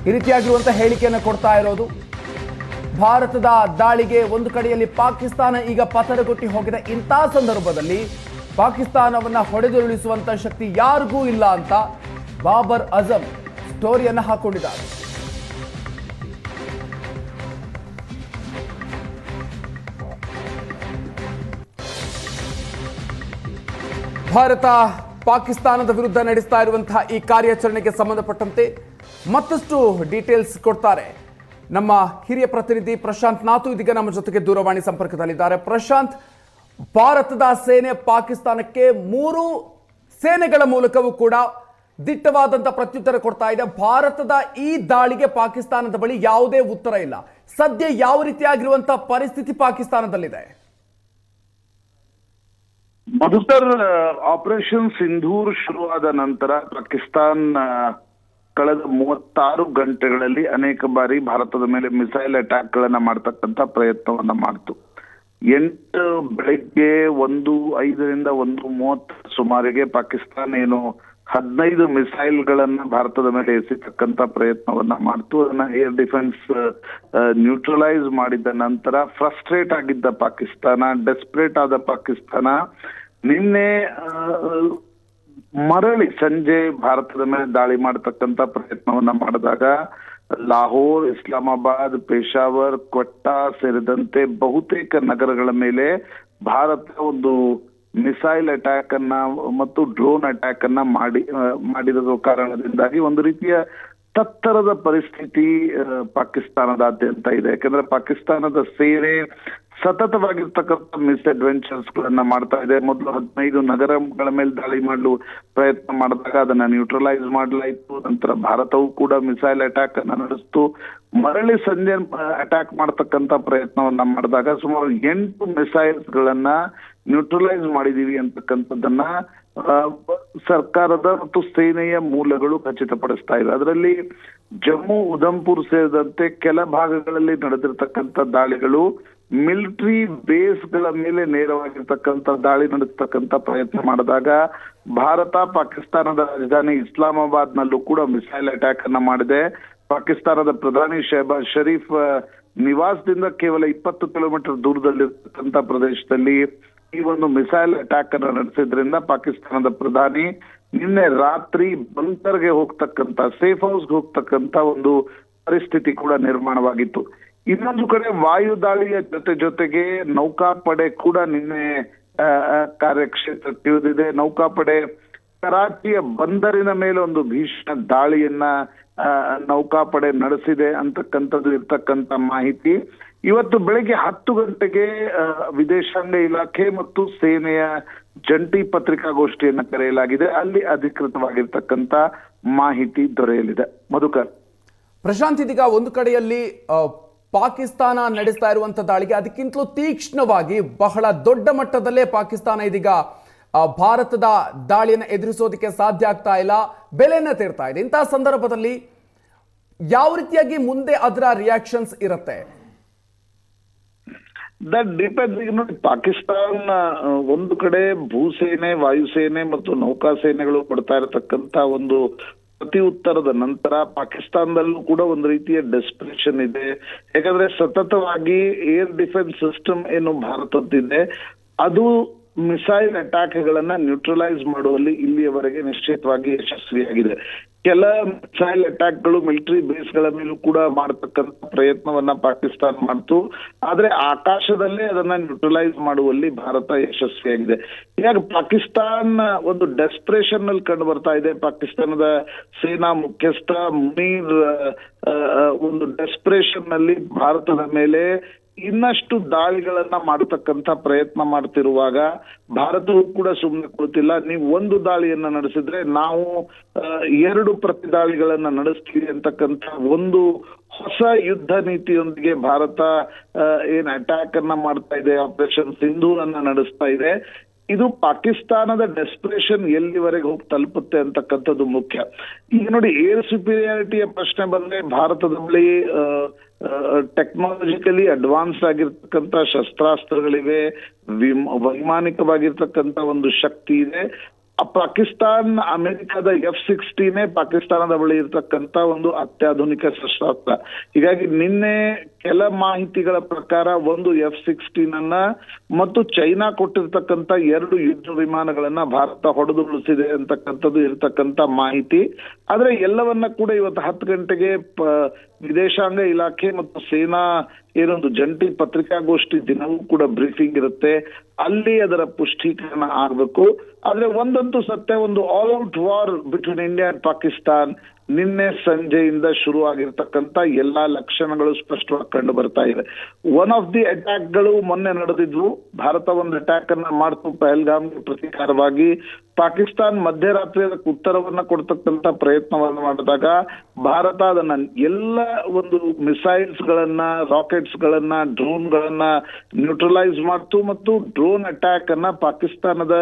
ಈ ರೀತಿಯಾಗಿರುವಂತಹ ಹೇಳಿಕೆಯನ್ನು ಕೊಡ್ತಾ ಇರೋದು. ಭಾರತದ ದಾಳಿಗೆ ಒಂದು ಕಡೆಯಲ್ಲಿ ಪಾಕಿಸ್ತಾನ ಈಗ ಪತನಗೊಟ್ಟಿ ಹೋಗಿದೆ. ಇಂತಹ ಸಂದರ್ಭದಲ್ಲಿ ಪಾಕಿಸ್ತಾನವನ್ನ ಹೊಡೆದುರುಳಿಸುವಂತ ಶಕ್ತಿ ಯಾರಿಗೂ ಇಲ್ಲ ಅಂತ ಬಾಬರ್ ಅಜಮ್ ಸ್ಟೋರಿಯನ್ನು ಹಾಕೊಂಡಿದ್ದಾರೆ. ಭಾರತ ಪಾಕಿಸ್ತಾನದ ವಿರುದ್ಧ ನಡೆಸ್ತಾ ಇರುವಂತಹ ಈ ಕಾರ್ಯಾಚರಣೆಗೆ ಸಂಬಂಧಪಟ್ಟಂತೆ ಮತ್ತಷ್ಟು ಡೀಟೇಲ್ಸ್ ಕೊಡ್ತಾರೆ ನಮ್ಮ ಹಿರಿಯ ಪ್ರತಿನಿಧಿ ಪ್ರಶಾಂತ್ ನಾತು. ಇದೀಗ ನಮ್ಮ ಜೊತೆಗೆ ದೂರವಾಣಿ ಸಂಪರ್ಕದಲ್ಲಿದ್ದಾರೆ. ಪ್ರಶಾಂತ್, ಭಾರತದ ಸೇನೆ ಪಾಕಿಸ್ತಾನಕ್ಕೆ 3 ಸೇನೆಗಳ ಮೂಲಕವೂ ಕೂಡ ದಿಟ್ಟವಾದಂಥ ಪ್ರತ್ಯುತ್ತರ ಕೊಡ್ತಾ ಇದೆ. ಭಾರತದ ಈ ದಾಳಿಗೆ ಪಾಕಿಸ್ತಾನದ ಬಳಿ ಯಾವುದೇ ಉತ್ತರ ಇಲ್ಲ. ಸದ್ಯ ಯಾವ ರೀತಿಯಾಗಿರುವಂತಹ ಪರಿಸ್ಥಿತಿ ಪಾಕಿಸ್ತಾನದಲ್ಲಿದೆ? ಮಧುಕರ್, ಆಪರೇಷನ್ ಸಿಂಧೂರ್ ಶುರುವಾದ ನಂತರ ಪಾಕಿಸ್ತಾನ್ ಕಳೆದ 36 ಗಂಟೆಗಳಲ್ಲಿ ಅನೇಕ ಬಾರಿ ಭಾರತದ ಮೇಲೆ ಮಿಸೈಲ್ ಅಟ್ಯಾಕ್ ಗಳನ್ನ ಮಾಡ್ತಕ್ಕಂಥ ಪ್ರಯತ್ನವನ್ನ ಮಾಡ್ತು. 8 ಬೆಳಿಗ್ಗೆ 1:05ರಿಂದ 1:30 ಸುಮಾರಿಗೆ ಪಾಕಿಸ್ತಾನ ಏನು 15 ಮಿಸೈಲ್ ಗಳನ್ನ ಭಾರತದ ಮೇಲೆ ಎಸೆತಕ್ಕಂತ ಪ್ರಯತ್ನವನ್ನ ಮಾಡ್ತು. ಅದನ್ನ ಏರ್ ಡಿಫೆನ್ಸ್ ನ್ಯೂಟ್ರಲೈಸ್ ಮಾಡಿದ ನಂತರ ಫ್ರಸ್ಟ್ರೇಟ್ ಆಗಿದ್ದ ಪಾಕಿಸ್ತಾನ, ಡೆಸ್ಪರೇಟ್ ಆದ ಪಾಕಿಸ್ತಾನ ನಿನ್ನೆ ಮರಳಿ ಸಂಜೆ ಭಾರತದ ಮೇಲೆ ದಾಳಿ ಮಾಡತಕ್ಕಂತ ಪ್ರಯತ್ನವನ್ನ ಮಾಡಿದಾಗ ಲಾಹೋರ್, ಇಸ್ಲಾಮಾಬಾದ್, ಪೇಶಾವರ್, ಕ್ವೆಟ್ಟಾ ಸೇರಿದಂತೆ ಬಹುತೇಕ ನಗರಗಳ ಮೇಲೆ ಭಾರತ ಒಂದು ಮಿಸೈಲ್ ಅಟ್ಯಾಕ್ ಅನ್ನ ಮತ್ತು ಡ್ರೋನ್ ಅಟ್ಯಾಕ್ ಅನ್ನ ಮಾಡಿದ ಕಾರಣದಿಂದಾಗಿ ಒಂದು ರೀತಿಯ ತತ್ತರದ ಪರಿಸ್ಥಿತಿ ಪಾಕಿಸ್ತಾನದಾದ್ಯಂತ ಇದೆ. ಯಾಕಂದ್ರೆ ಪಾಕಿಸ್ತಾನದ ಸೇನೆ ಸತತವಾಗಿರ್ತಕ್ಕಂಥ ಮಿಸ್ಅಡ್ವೆಂಚರ್ಸ್ ಗಳನ್ನ ಮಾಡ್ತಾ ಇದೆ. ಮೊದಲು 15 ನಗರಗಳ ಮೇಲೆ ದಾಳಿ ಮಾಡಲು ಪ್ರಯತ್ನ ಮಾಡಿದಾಗ ಅದನ್ನ ನ್ಯೂಟ್ರಲೈಸ್ ಮಾಡಲಾಯಿತು. ನಂತರ ಭಾರತವು ಕೂಡ ಮಿಸೈಲ್ ಅಟ್ಯಾಕ್ ಅನ್ನ ನಡೆಸಿತು. ಮರಳಿ ಸಂಜೆ ಅಟ್ಯಾಕ್ ಮಾಡತಕ್ಕಂತ ಪ್ರಯತ್ನವನ್ನ ಮಾಡಿದಾಗ ಸುಮಾರು 8 ಮಿಸೈಲ್ಸ್ ಗಳನ್ನ ನ್ಯೂಟ್ರಲೈಸ್ ಮಾಡಿದೀವಿ ಅಂತಕ್ಕಂಥದ್ದನ್ನ ಸರ್ಕಾರದ ಮತ್ತು ಸೇನೆಯ ಮೂಲಗಳು ಖಚಿತಪಡಿಸ್ತಾ ಇವೆ. ಅದರಲ್ಲಿ ಜಮ್ಮು, ಉಧಂಪುರ್ ಸೇರಿದಂತೆ ಕೆಲ ಭಾಗಗಳಲ್ಲಿ ನಡೆದಿರ್ತಕ್ಕಂಥ ದಾಳಿಗಳು ಮಿಲಿಟರಿ ಬೇಸ್ಗಳ ಮೇಲೆ ನೇರವಾಗಿರ್ತಕ್ಕಂಥ ದಾಳಿ ನಡೆಸ್ತಕ್ಕಂಥ ಪ್ರಯತ್ನ ಮಾಡಿದಾಗ ಭಾರತ ಪಾಕಿಸ್ತಾನದ ರಾಜಧಾನಿ ಇಸ್ಲಾಮಾಬಾದ್ ನಲ್ಲೂ ಕೂಡ ಮಿಸೈಲ್ ಅಟ್ಯಾಕ್ ಅನ್ನ ಮಾಡಿದೆ. ಪಾಕಿಸ್ತಾನದ ಪ್ರಧಾನಿ ಶೆಹಬಾಜ್ ಶರೀಫ್ ನಿವಾಸದಿಂದ ಕೇವಲ 20 ಕಿಲೋಮೀಟರ್ ದೂರದಲ್ಲಿರ್ತಕ್ಕಂಥ ಪ್ರದೇಶದಲ್ಲಿ ಈ ಒಂದು ಮಿಸೈಲ್ ಅಟ್ಯಾಕ್ ಅನ್ನು ನಡೆಸಿದ್ರಿಂದ ಪಾಕಿಸ್ತಾನದ ಪ್ರಧಾನಿ ನಿನ್ನೆ ರಾತ್ರಿ ಬಂಕರ್ಗೆ ಹೋಗ್ತಕ್ಕಂಥ ಸೇಫ್ ಹೌಸ್ಗೆ ಹೋಗ್ತಕ್ಕಂಥ ಒಂದು ಪರಿಸ್ಥಿತಿ ಕೂಡ ನಿರ್ಮಾಣವಾಗಿತ್ತು. ಇನ್ನೊಂದು ಕಡೆ ವಾಯು ದಾಳಿಯ ಜೊತೆಗೆ ನೌಕಾಪಡೆ ಕೂಡ ನಿನ್ನೆ ಕಾರ್ಯಕ್ಷೇತ್ರಕ್ಕೆ ಇಳಿದಿದೆ. ನೌಕಾಪಡೆ ಕರಾಚಿಯ ಬಂದರಿನ ಮೇಲೆ ಒಂದು ಭೀಷಣ ದಾಳಿಯನ್ನ ನೌಕಾಪಡೆ ನಡೆಸಿದೆ ಅಂತಕ್ಕಂಥದ್ದು ಇರ್ತಕ್ಕಂಥ ಮಾಹಿತಿ. ಇವತ್ತು ಬೆಳಿಗ್ಗೆ 10 ಗಂಟೆಗೆ ವಿದೇಶಾಂಗ ಇಲಾಖೆ ಮತ್ತು ಸೇನೆಯ ಜಂಟಿ ಪತ್ರಿಕಾಗೋಷ್ಠಿಯನ್ನ ಕರೆಯಲಾಗಿದೆ. ಅಲ್ಲಿ ಅಧಿಕೃತವಾಗಿರ್ತಕ್ಕಂಥ ಮಾಹಿತಿ ದೊರೆಯಲಿದೆ. ಮಧುಕರ್. ಪ್ರಶಾಂತ್, ಇದೀಗ ಒಂದು ಕಡೆಯಲ್ಲಿ ಪಾಕಿಸ್ತಾನ ನಡೆಸ್ತಾ ಇರುವಂತ ದಾಳಿಗೆ ಅದಕ್ಕಿಂತಲೂ ತೀಕ್ಷ್ಣವಾಗಿ ಬಹಳ ದೊಡ್ಡ ಮಟ್ಟದಲ್ಲೇ ಪಾಕಿಸ್ತಾನ ಇದೀಗ ಭಾರತದ ದಾಳಿಯನ್ನು ಎದುರಿಸೋದಕ್ಕೆ ಸಾಧ್ಯ ಆಗ್ತಾ ಇಲ್ಲ, ಬೆಲೆಯನ್ನ ತೆರ್ತಾ ಇದೆ. ಇಂತಹ ಸಂದರ್ಭದಲ್ಲಿ ಯಾವ ರೀತಿಯಾಗಿ ಮುಂದೆ ಅದರ ರಿಯಾಕ್ಷನ್ಸ್ ಇರುತ್ತೆ? That depends. ಈಗ ನೋಡಿ, ಪಾಕಿಸ್ತಾನ ಒಂದು ಕಡೆ ಭೂಸೇನೆ, ವಾಯುಸೇನೆ ಮತ್ತು ನೌಕಾಸೇನೆಗಳು ಕೊಡ್ತಾ ಇರತಕ್ಕಂತ ಒಂದು ಪ್ರತಿ ಉತ್ತರದ ನಂತರ ಪಾಕಿಸ್ತಾನದಲ್ಲೂ ಕೂಡ ಒಂದು ರೀತಿಯ ಡೆಸ್ಪರೇಷನ್ ಇದೆ. ಯಾಕಂದ್ರೆ ಸತತವಾಗಿ ಏರ್ ಡಿಫೆನ್ಸ್ ಸಿಸ್ಟಮ್ ಏನು ಭಾರತದ್ದಿದೆ ಅದು ಮಿಸೈಲ್ ಅಟ್ಯಾಕ್ಗಳನ್ನ ನ್ಯೂಟ್ರಲೈಸ್ ಮಾಡುವಲ್ಲಿ ಇಲ್ಲಿಯವರೆಗೆ ನಿಶ್ಚಿತವಾಗಿ ಯಶಸ್ವಿಯಾಗಿದೆ. ಕೆಲ ಮಿಸೈಲ್ ಅಟ್ಯಾಕ್ಗಳು ಮಿಲಿಟರಿ ಬೇಸ್ಗಳ ಮೇಲೂ ಕೂಡ ಮಾಡತಕ್ಕಂತ ಪ್ರಯತ್ನವನ್ನ ಪಾಕಿಸ್ತಾನ ಮಾಡ್ತು. ಆದ್ರೆ ಆಕಾಶದಲ್ಲೇ ಅದನ್ನ ನ್ಯೂಟ್ರಲೈಸ್ ಮಾಡುವಲ್ಲಿ ಭಾರತ ಯಶಸ್ವಿಯಾಗಿದೆ. ಹೀಗಾಗಿ ಪಾಕಿಸ್ತಾನ ಒಂದು ಡೆಸ್ಪರೇಷನ್ ನಲ್ಲಿ ಕಂಡು ಬರ್ತಾ ಇದೆ. ಪಾಕಿಸ್ತಾನದ ಸೇನಾ ಮುಖ್ಯಸ್ಥ ಮುನೀರ್ ಒಂದು ಡೆಸ್ಪರೇಷನ್ ನಲ್ಲಿ ಭಾರತದ ಮೇಲೆ ಇನ್ನಷ್ಟು ದಾಳಿಗಳನ್ನ ಮಾಡತಕ್ಕಂತ ಪ್ರಯತ್ನ ಮಾಡ್ತಿರುವಾಗ ಭಾರತವೂ ಕೂಡ ಸುಮ್ಮನೆ ಕೂತಿಲ್ಲ. ನೀವು ಒಂದು ದಾಳಿಯನ್ನ ನಡೆಸಿದ್ರೆ ನಾವು 2 ಪ್ರತಿ ದಾಳಿಗಳನ್ನ ನಡೆಸ್ತೀವಿ ಅಂತಕ್ಕಂತ ಒಂದು ಹೊಸ ಯುದ್ಧ ನೀತಿಯೊಂದಿಗೆ ಭಾರತ ಏನ್ ಅಟ್ಯಾಕ್ ಅನ್ನ ಮಾಡ್ತಾ ಇದೆ, ಆಪರೇಷನ್ ಸಿಂಧೂರ್ ಅನ್ನ ನಡೆಸ್ತಾ ಇದೆ. ಇದು ಪಾಕಿಸ್ತಾನದ ಡೆಸ್ಪರೇಷನ್ ಎಲ್ಲಿವರೆಗೆ ಹೋಗಿ ತಲುಪುತ್ತೆ ಅಂತಕ್ಕಂಥದ್ದು ಮುಖ್ಯ. ಈಗ ನೋಡಿ, ಏರ್ ಸುಪೀರಿಯಾರಿಟಿಯ ಪ್ರಶ್ನೆ ಬಂದ್ರೆ ಭಾರತದ ಬಳಿ ಟೆಕ್ನಾಲಜಿಕಲಿ ಅಡ್ವಾನ್ಸ್ ಆಗಿರ್ತಕ್ಕಂಥ ಶಸ್ತ್ರಾಸ್ತ್ರಗಳಿವೆ, ವೈಮಾನಿಕವಾಗಿರ್ತಕ್ಕಂಥ ಒಂದು ಶಕ್ತಿ ಇದೆ. ಪಾಕಿಸ್ತಾನ ಅಮೆರಿಕದ F-16 ಪಾಕಿಸ್ತಾನದ ಬಳಿ ಇರ್ತಕ್ಕಂಥ ಒಂದು ಅತ್ಯಾಧುನಿಕ ಶಸ್ತ್ರಾಸ್ತ್ರ. ಹೀಗಾಗಿ ನಿನ್ನೆ ಕೆಲ ಮಾಹಿತಿಗಳ ಪ್ರಕಾರ ಒಂದು F-16 ಅನ್ನ ಮತ್ತು ಚೈನಾ ಕೊಟ್ಟಿರ್ತಕ್ಕಂಥ 2 ಯುದ್ಧ ವಿಮಾನಗಳನ್ನ ಭಾರತ ಹೊಡೆದುರುಳಿಸಿದೆ ಅಂತಕ್ಕಂಥದ್ದು ಇರ್ತಕ್ಕಂಥ ಮಾಹಿತಿ. ಆದ್ರೆ ಎಲ್ಲವನ್ನ ಕೂಡ ಇವತ್ತು 10 ಗಂಟೆಗೆ ವಿದೇಶಾಂಗ ಇಲಾಖೆ ಮತ್ತು ಸೇನಾ ಏನೊಂದು ಜಂಟಿ ಪತ್ರಿಕಾಗೋಷ್ಠಿ ದಿನವೂ ಕೂಡ ಬ್ರೀಫಿಂಗ್ ಇರುತ್ತೆ, ಅಲ್ಲಿ ಅದರ ಪುಷ್ಟೀಕರಣ ಆಗ್ಬೇಕು. ಆದ್ರೆ ಒಂದಂತೂ ಸತ್ಯ, ಒಂದು all out war between India and Pakistan ನಿನ್ನೆ ಸಂಜೆಯಿಂದ ಶುರು ಆಗಿರ್ತಕ್ಕಂಥ ಎಲ್ಲಾ ಲಕ್ಷಣಗಳು ಸ್ಪಷ್ಟವಾಗಿ ಕಂಡು ಬರ್ತಾ ಇದೆ. ಒನ್ ಆಫ್ ದಿ ಅಟ್ಯಾಕ್ ಗಳು ಮೊನ್ನೆ ನಡೆದಿದ್ವು. ಭಾರತ ಒಂದು ಅಟ್ಯಾಕ್ ಅನ್ನ ಮಾಡ್ತು ಪಹಲ್ಗಾಮ್ಗೆ ಪ್ರತೀಕಾರವಾಗಿ. ಪಾಕಿಸ್ತಾನ್ ಮಧ್ಯರಾತ್ರಿ ಅದಕ್ಕೆ ಉತ್ತರವನ್ನ ಕೊಡ್ತಕ್ಕಂಥ ಪ್ರಯತ್ನವನ್ನು ಮಾಡಿದಾಗ ಭಾರತ ಅದನ್ನ ಎಲ್ಲ ಒಂದು ಮಿಸೈಲ್ಸ್ ಗಳನ್ನ, ರಾಕೆಟ್ಸ್ ಗಳನ್ನ, ಡ್ರೋನ್ ಗಳನ್ನ ನ್ಯೂಟ್ರಲೈಸ್ ಮಾಡ್ತು ಮತ್ತು ಡ್ರೋನ್ ಅಟ್ಯಾಕ್ ಅನ್ನ ಪಾಕಿಸ್ತಾನದ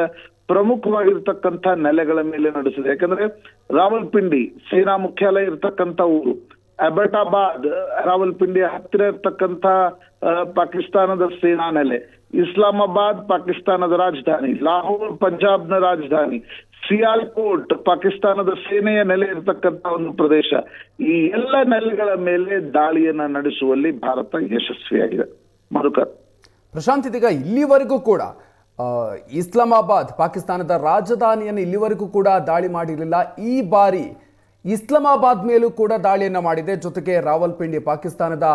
ಪ್ರಮುಖವಾಗಿರ್ತಕ್ಕಂಥ ನೆಲೆಗಳ ಮೇಲೆ ನಡೆಸಿದೆ. ಯಾಕಂದ್ರೆ ರಾವಲ್ಪಿಂಡಿ ಸೇನಾ ಮುಖ್ಯಾಲಯ ಇರ್ತಕ್ಕಂಥ ಊರು, ಅಬಟಾಬಾದ್ ರಾವಲ್ಪಿಂಡಿಯ ಹತ್ತಿರ ಇರ್ತಕ್ಕಂಥ ಪಾಕಿಸ್ತಾನದ ಸೇನಾ ನೆಲೆ, ಇಸ್ಲಾಮಾಬಾದ್ ಪಾಕಿಸ್ತಾನದ ರಾಜಧಾನಿ, ಲಾಹೋರ್ ಪಂಜಾಬ್ನ ರಾಜಧಾನಿ, ಸಿಯಾಲ್ಕೋಟ್ ಪಾಕಿಸ್ತಾನದ ಸೇನೆಯ ನೆಲೆ ಇರತಕ್ಕಂತ ಒಂದು ಪ್ರದೇಶ. ಈ ಎಲ್ಲ ನೆಲೆಗಳ ಮೇಲೆ ದಾಳಿಯನ್ನ ನಡೆಸುವಲ್ಲಿ ಭಾರತ ಯಶಸ್ವಿಯಾಗಿದೆ. ಮಧುಕರ್. ಪ್ರಶಾಂತ್, ಇದೀಗ ಇಲ್ಲಿವರೆಗೂ ಕೂಡ ಇಸ್ಲಾಮಾಬಾದ್ ಪಾಕಿಸ್ತಾನದ ರಾಜಧಾನಿಯನ್ನು ಇಲ್ಲಿವರೆಗೂ ಕೂಡ ದಾಳಿ ಮಾಡಿರಲಿಲ್ಲ. ಈ ಬಾರಿ ಇಸ್ಲಾಮಾಬಾದ್ ಮೇಲೂ ಕೂಡ ದಾಳಿಯನ್ನ ಮಾಡಿದೆ. ಜೊತೆಗೆ ರಾವಲ್ಪಿಂಡಿ ಪಾಕಿಸ್ತಾನದ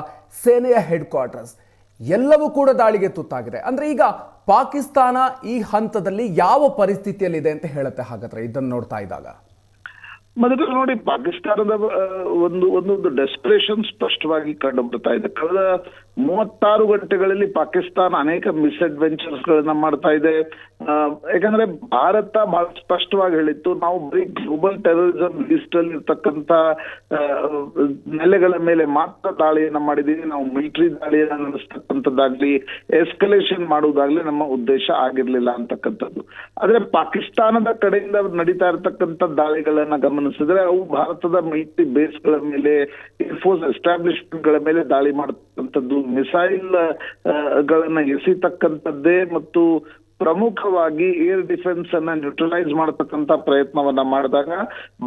ಸೇನೆಯ ಹೆಡ್ ಕ್ವಾರ್ಟರ್ಸ್ ಎಲ್ಲವೂ ಕೂಡ ದಾಳಿಗೆ ತುತ್ತಾಗಿದೆ. ಅಂದ್ರೆ ಈಗ ಪಾಕಿಸ್ತಾನ ಈ ಹಂತದಲ್ಲಿ ಯಾವ ಪರಿಸ್ಥಿತಿಯಲ್ಲಿದೆ ಅಂತ ಹೇಳುತ್ತೆ ಹಾಗಾದ್ರೆ ಇದನ್ನು ನೋಡ್ತಾ ಇದ್ದಾಗ? ಮೊದಲು ನೋಡಿ, ಪಾಕಿಸ್ತಾನದ ಒಂದೊಂದು ಡೆಸ್ಪರೇಷನ್ ಸ್ಪಷ್ಟವಾಗಿ ಕಂಡು ಬರ್ತಾ ಇದೆ. ಕಳೆದ 36 ಗಂಟೆಗಳಲ್ಲಿ ಪಾಕಿಸ್ತಾನ ಅನೇಕ ಮಿಸ್ಅಡ್ವೆಂಚರ್ಸ್ ಗಳನ್ನ ಮಾಡ್ತಾ ಇದೆ. ಯಾಕಂದ್ರೆ ಭಾರತ ಬಹಳ ಸ್ಪಷ್ಟವಾಗಿ ಹೇಳಿತ್ತು, ನಾವು ಬರೀ ಗ್ಲೋಬಲ್ ಟೆರರಿಸಂ ಲಿಸ್ಟ್ ಅಲ್ಲಿ ಇರ್ತಕ್ಕಂಥ ನೆಲೆಗಳ ಮೇಲೆ ಮಾತ್ರ ದಾಳಿಯನ್ನ ಮಾಡಿದೀವಿ, ನಾವು ಮಿಲಿಟರಿ ದಾಳಿಯನ್ನ ನಡೆಸ್ತಕ್ಕಂಥದ್ದಾಗ್ಲಿ ಎಸ್ಕಲೇಷನ್ ಮಾಡುವುದಾಗ್ಲಿ ನಮ್ಮ ಉದ್ದೇಶ ಆಗಿರ್ಲಿಲ್ಲ ಅಂತಕ್ಕಂಥದ್ದು. ಆದ್ರೆ ಪಾಕಿಸ್ತಾನದ ಕಡೆಯಿಂದ ನಡೀತಾ ಇರತಕ್ಕಂಥ ದಾಳಿಗಳನ್ನ ಗಮನಿಸಿದ್ರೆ ಅವು ಭಾರತದ ಮಿಲಿಟರಿ ಬೇಸ್ಗಳ ಮೇಲೆ, ಏರ್ಫೋರ್ಸ್ ಎಸ್ಟಾಬ್ಲಿಷ್ಮೆಂಟ್ ಗಳ ಮೇಲೆ ದಾಳಿ ಮಾಡತಕ್ಕಂಥದ್ದು, ಮಿಸೈಲ್ ಗಳನ್ನ ಎಸಿತಕ್ಕಂಥದ್ದೇ ಮತ್ತು ಪ್ರಮುಖವಾಗಿ ಏರ್ ಡಿಫೆನ್ಸ್ ಅನ್ನ ನ್ಯೂಟ್ರಲೈಸ್ ಮಾಡತಕ್ಕಂತ ಪ್ರಯತ್ನವನ್ನ ಮಾಡಿದಾಗ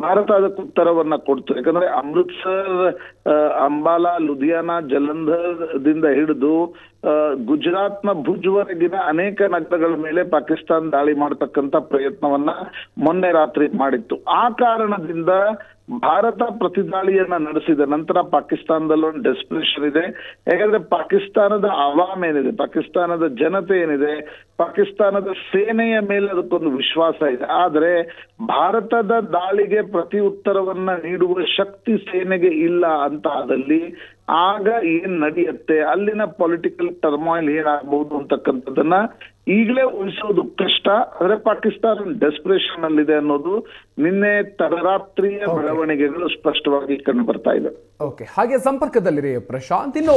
ಭಾರತ ಅದಕ್ಕೆ ಉತ್ತರವನ್ನ ಕೊಡ್ತು. ಯಾಕಂದ್ರೆ ಅಮೃತ್ಸರ್, ಅಂಬಾಲಾ, ಲುಧಿಯಾನ, ಜಲಂಧರ್ ದಿಂದ ಹಿಡಿದು ಗುಜರಾತ್ನ ಭುಜ್ವರೆಗಿನ ಅನೇಕ ನಗರಗಳ ಮೇಲೆ ಪಾಕಿಸ್ತಾನ ದಾಳಿ ಮಾಡತಕ್ಕಂತ ಪ್ರಯತ್ನವನ್ನ ಮೊನ್ನೆ ರಾತ್ರಿ ಮಾಡಿತ್ತು. ಆ ಕಾರಣದಿಂದ ಭಾರತ ಪ್ರತಿದಾಳಿಯನ್ನ ನಡೆಸಿದ ನಂತರ ಪಾಕಿಸ್ತಾನದಲ್ಲಿ ಒಂದು ಡೆಸ್ಪರೇಷನ್ ಇದೆ. ಯಾಕಂದ್ರೆ ಪಾಕಿಸ್ತಾನದ ಅವಾಮ್ ಏನಿದೆ, ಪಾಕಿಸ್ತಾನದ ಜನತೆ ಏನಿದೆ, ಪಾಕಿಸ್ತಾನದ ಸೇನೆಯ ಮೇಲೆ ಅದಕ್ಕೊಂದು ವಿಶ್ವಾಸ ಇದೆ. ಆದ್ರೆ ಭಾರತದ ದಾಳಿಗೆ ಪ್ರತಿ ಉತ್ತರವನ್ನ ನೀಡುವ ಶಕ್ತಿ ಸೇನೆಗೆ ಇಲ್ಲ ಅಂತ ಆದಲ್ಲಿ ಆಗ ಏನ್ ನಡೆಯುತ್ತೆ, ಅಲ್ಲಿನ ಪೊಲಿಟಿಕಲ್ ಟರ್ಮಾಯಿಲ್ ಏನಾಗಬಹುದು ಅಂತಕ್ಕಂಥದ್ದನ್ನ ಈಗಲೇ ಊಹಿಸೋದು ಕಷ್ಟ. ಆದ್ರೆ ಪಾಕಿಸ್ತಾನ ಡೆಸ್ಪರೇಷನ್ ಅಲ್ಲಿದೆ ಅನ್ನೋದು ನಿನ್ನೆ ತಡರಾತ್ರಿಯ ಬೆಳವಣಿಗೆಗಳು ಸ್ಪಷ್ಟವಾಗಿ ಕಂಡು ಬರ್ತಾ ಇದೆ. ಓಕೆ, ಹಾಗೆ ಸಂಪರ್ಕದಲ್ಲಿರಿ ಪ್ರಶಾಂತ್. ಇನ್ನು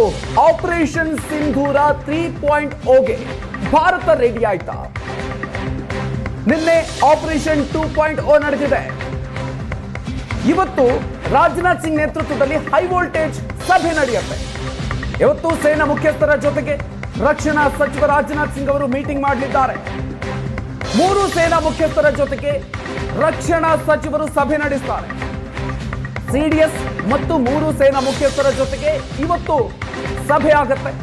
ಆಪರೇಷನ್ ಸಿಂಧೂರ 3.0ಗೆ ಭಾರತ ರೆಡಿ ಆಯ್ತಾ? ನಿನ್ನೆ ಆಪರೇಷನ್ 2.0 ನಡೆದಿದೆ. ಇವತ್ತು ರಾಜನಾಥ್ ಸಿಂಗ್ ನೇತೃತ್ವದಲ್ಲಿ ಹೈ ವೋಲ್ಟೇಜ್ ಸಭೆ ನಡೆಯುತ್ತೆ. ಇವತ್ತು ಸೇನಾ ಮುಖ್ಯಸ್ಥರ ಜೊತೆಗೆ ರಕ್ಷಣಾ ಸಚಿವ ರಾಜನಾಥ್ ಸಿಂಗ್ ಅವರು ಮೀಟಿಂಗ್ ಮಾಡಲಿದ್ದಾರೆ. 3 ಸೇನಾ ಮುಖ್ಯಸ್ಥರ ಜೊತೆಗೆ ರಕ್ಷಣಾ ಸಚಿವರು ಸಭೆ ನಡೆಸ್ತಾರೆ. ಸಿಡಿಎಸ್ ಮತ್ತು 3 ಸೇನಾ ಮುಖ್ಯಸ್ಥರ ಜೊತೆಗೆ ಇವತ್ತು ಸಭೆ ಆಗುತ್ತೆ.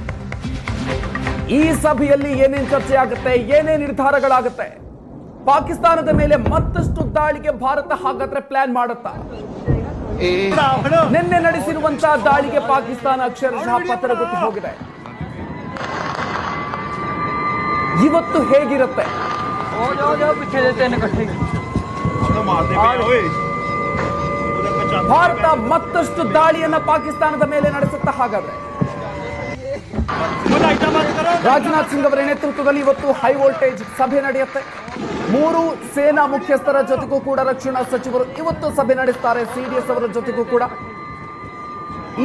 ಈ ಸಭೆಯಲ್ಲಿ ಏನೇನು ಚರ್ಚೆ ಆಗುತ್ತೆ, ಏನೇನು ನಿರ್ಧಾರಗಳಾಗುತ್ತೆ, ಪಾಕಿಸ್ತಾನದ ಮೇಲೆ ಮತ್ತಷ್ಟು ದಾಳಿಗೆ ಭಾರತ ಹಾಗಾದ್ರೆ ಪ್ಲಾನ್ ಮಾಡುತ್ತಾ? ನಿನ್ನೆ ನಡೆಸಿರುವಂತಹ ದಾಳಿಗೆ ಪಾಕಿಸ್ತಾನ ಅಕ್ಷರಶಃ ಪತನಗೊತ್ತಿ ಹೋಗಿದೆ. ಇವತ್ತು ಹೇಗಿರುತ್ತೆ? ಭಾರತ ಮತ್ತಷ್ಟು ದಾಳಿಯನ್ನ ಪಾಕಿಸ್ತಾನದ ಮೇಲೆ ನಡೆಸುತ್ತಾ ಹಾಗಾದ್ರೆ? ರಾಜನಾಥ್ ಸಿಂಗ್ ಅವರ ನೇತೃತ್ವದಲ್ಲಿ ಇವತ್ತು ಹೈ ವೋಲ್ಟೇಜ್ ಸಭೆ ನಡೆಯುತ್ತೆ. 3 ಸೇನಾ ಮುಖ್ಯಸ್ಥರ ಜೊತೆಗೂ ಕೂಡ ರಕ್ಷಣಾ ಸಚಿವರು ಇವತ್ತು ಸಭೆ ನಡೆಸ್ತಾರೆ. ಸಿಡಿಎಸ್ ಅವರ ಜೊತೆಗೂ ಕೂಡ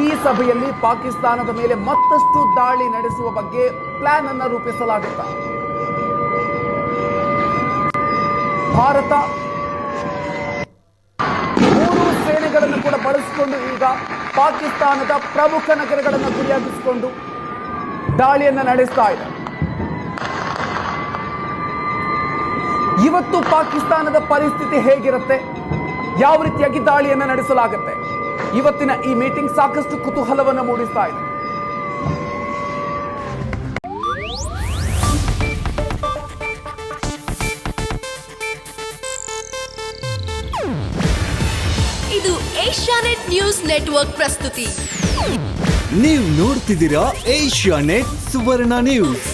ಈ ಸಭೆಯಲ್ಲಿ ಪಾಕಿಸ್ತಾನದ ಮೇಲೆ ಮತ್ತಷ್ಟು ದಾಳಿ ನಡೆಸುವ ಬಗ್ಗೆ ಪ್ಲಾನ್ ಅನ್ನು ರೂಪಿಸಲಾಗುತ್ತೆ. ಭಾರತ 3 ಸೇನೆಗಳನ್ನು ಕೂಡ ಬಳಸಿಕೊಂಡು ಈಗ ಪಾಕಿಸ್ತಾನದ ಪ್ರಮುಖ ನಗರಗಳನ್ನು ಗುರಿಯಾಗಿಸಿಕೊಂಡು ದಾಳಿಯನ್ನು ನಡೆಸ್ತಾ ಇದೆ. ಇವತ್ತು ಪಾಕಿಸ್ತಾನದ ಪರಿಸ್ಥಿತಿ ಹೇಗಿರುತ್ತೆ, ಯಾವ ರೀತಿಯಾಗಿ ದಾಳಿಯನ್ನು ನಡೆಸಲಾಗುತ್ತೆ? ಇವತ್ತಿನ ಈ ಮೀಟಿಂಗ್ ಸಾಕಷ್ಟು ಕುತೂಹಲವನ್ನು ಮೂಡಿಸ್ತಾ ಇದೆ. ಇದು ಏಷ್ಯಾನೆಟ್ ನ್ಯೂಸ್ ನೆಟ್ವರ್ಕ್ ಪ್ರಸ್ತುತಿ. ನೀವು ನೋಡ್ತಿದ್ದೀರಾ ಏಷ್ಯಾನೆಟ್ ಸುವರ್ಣ ನ್ಯೂಸ್.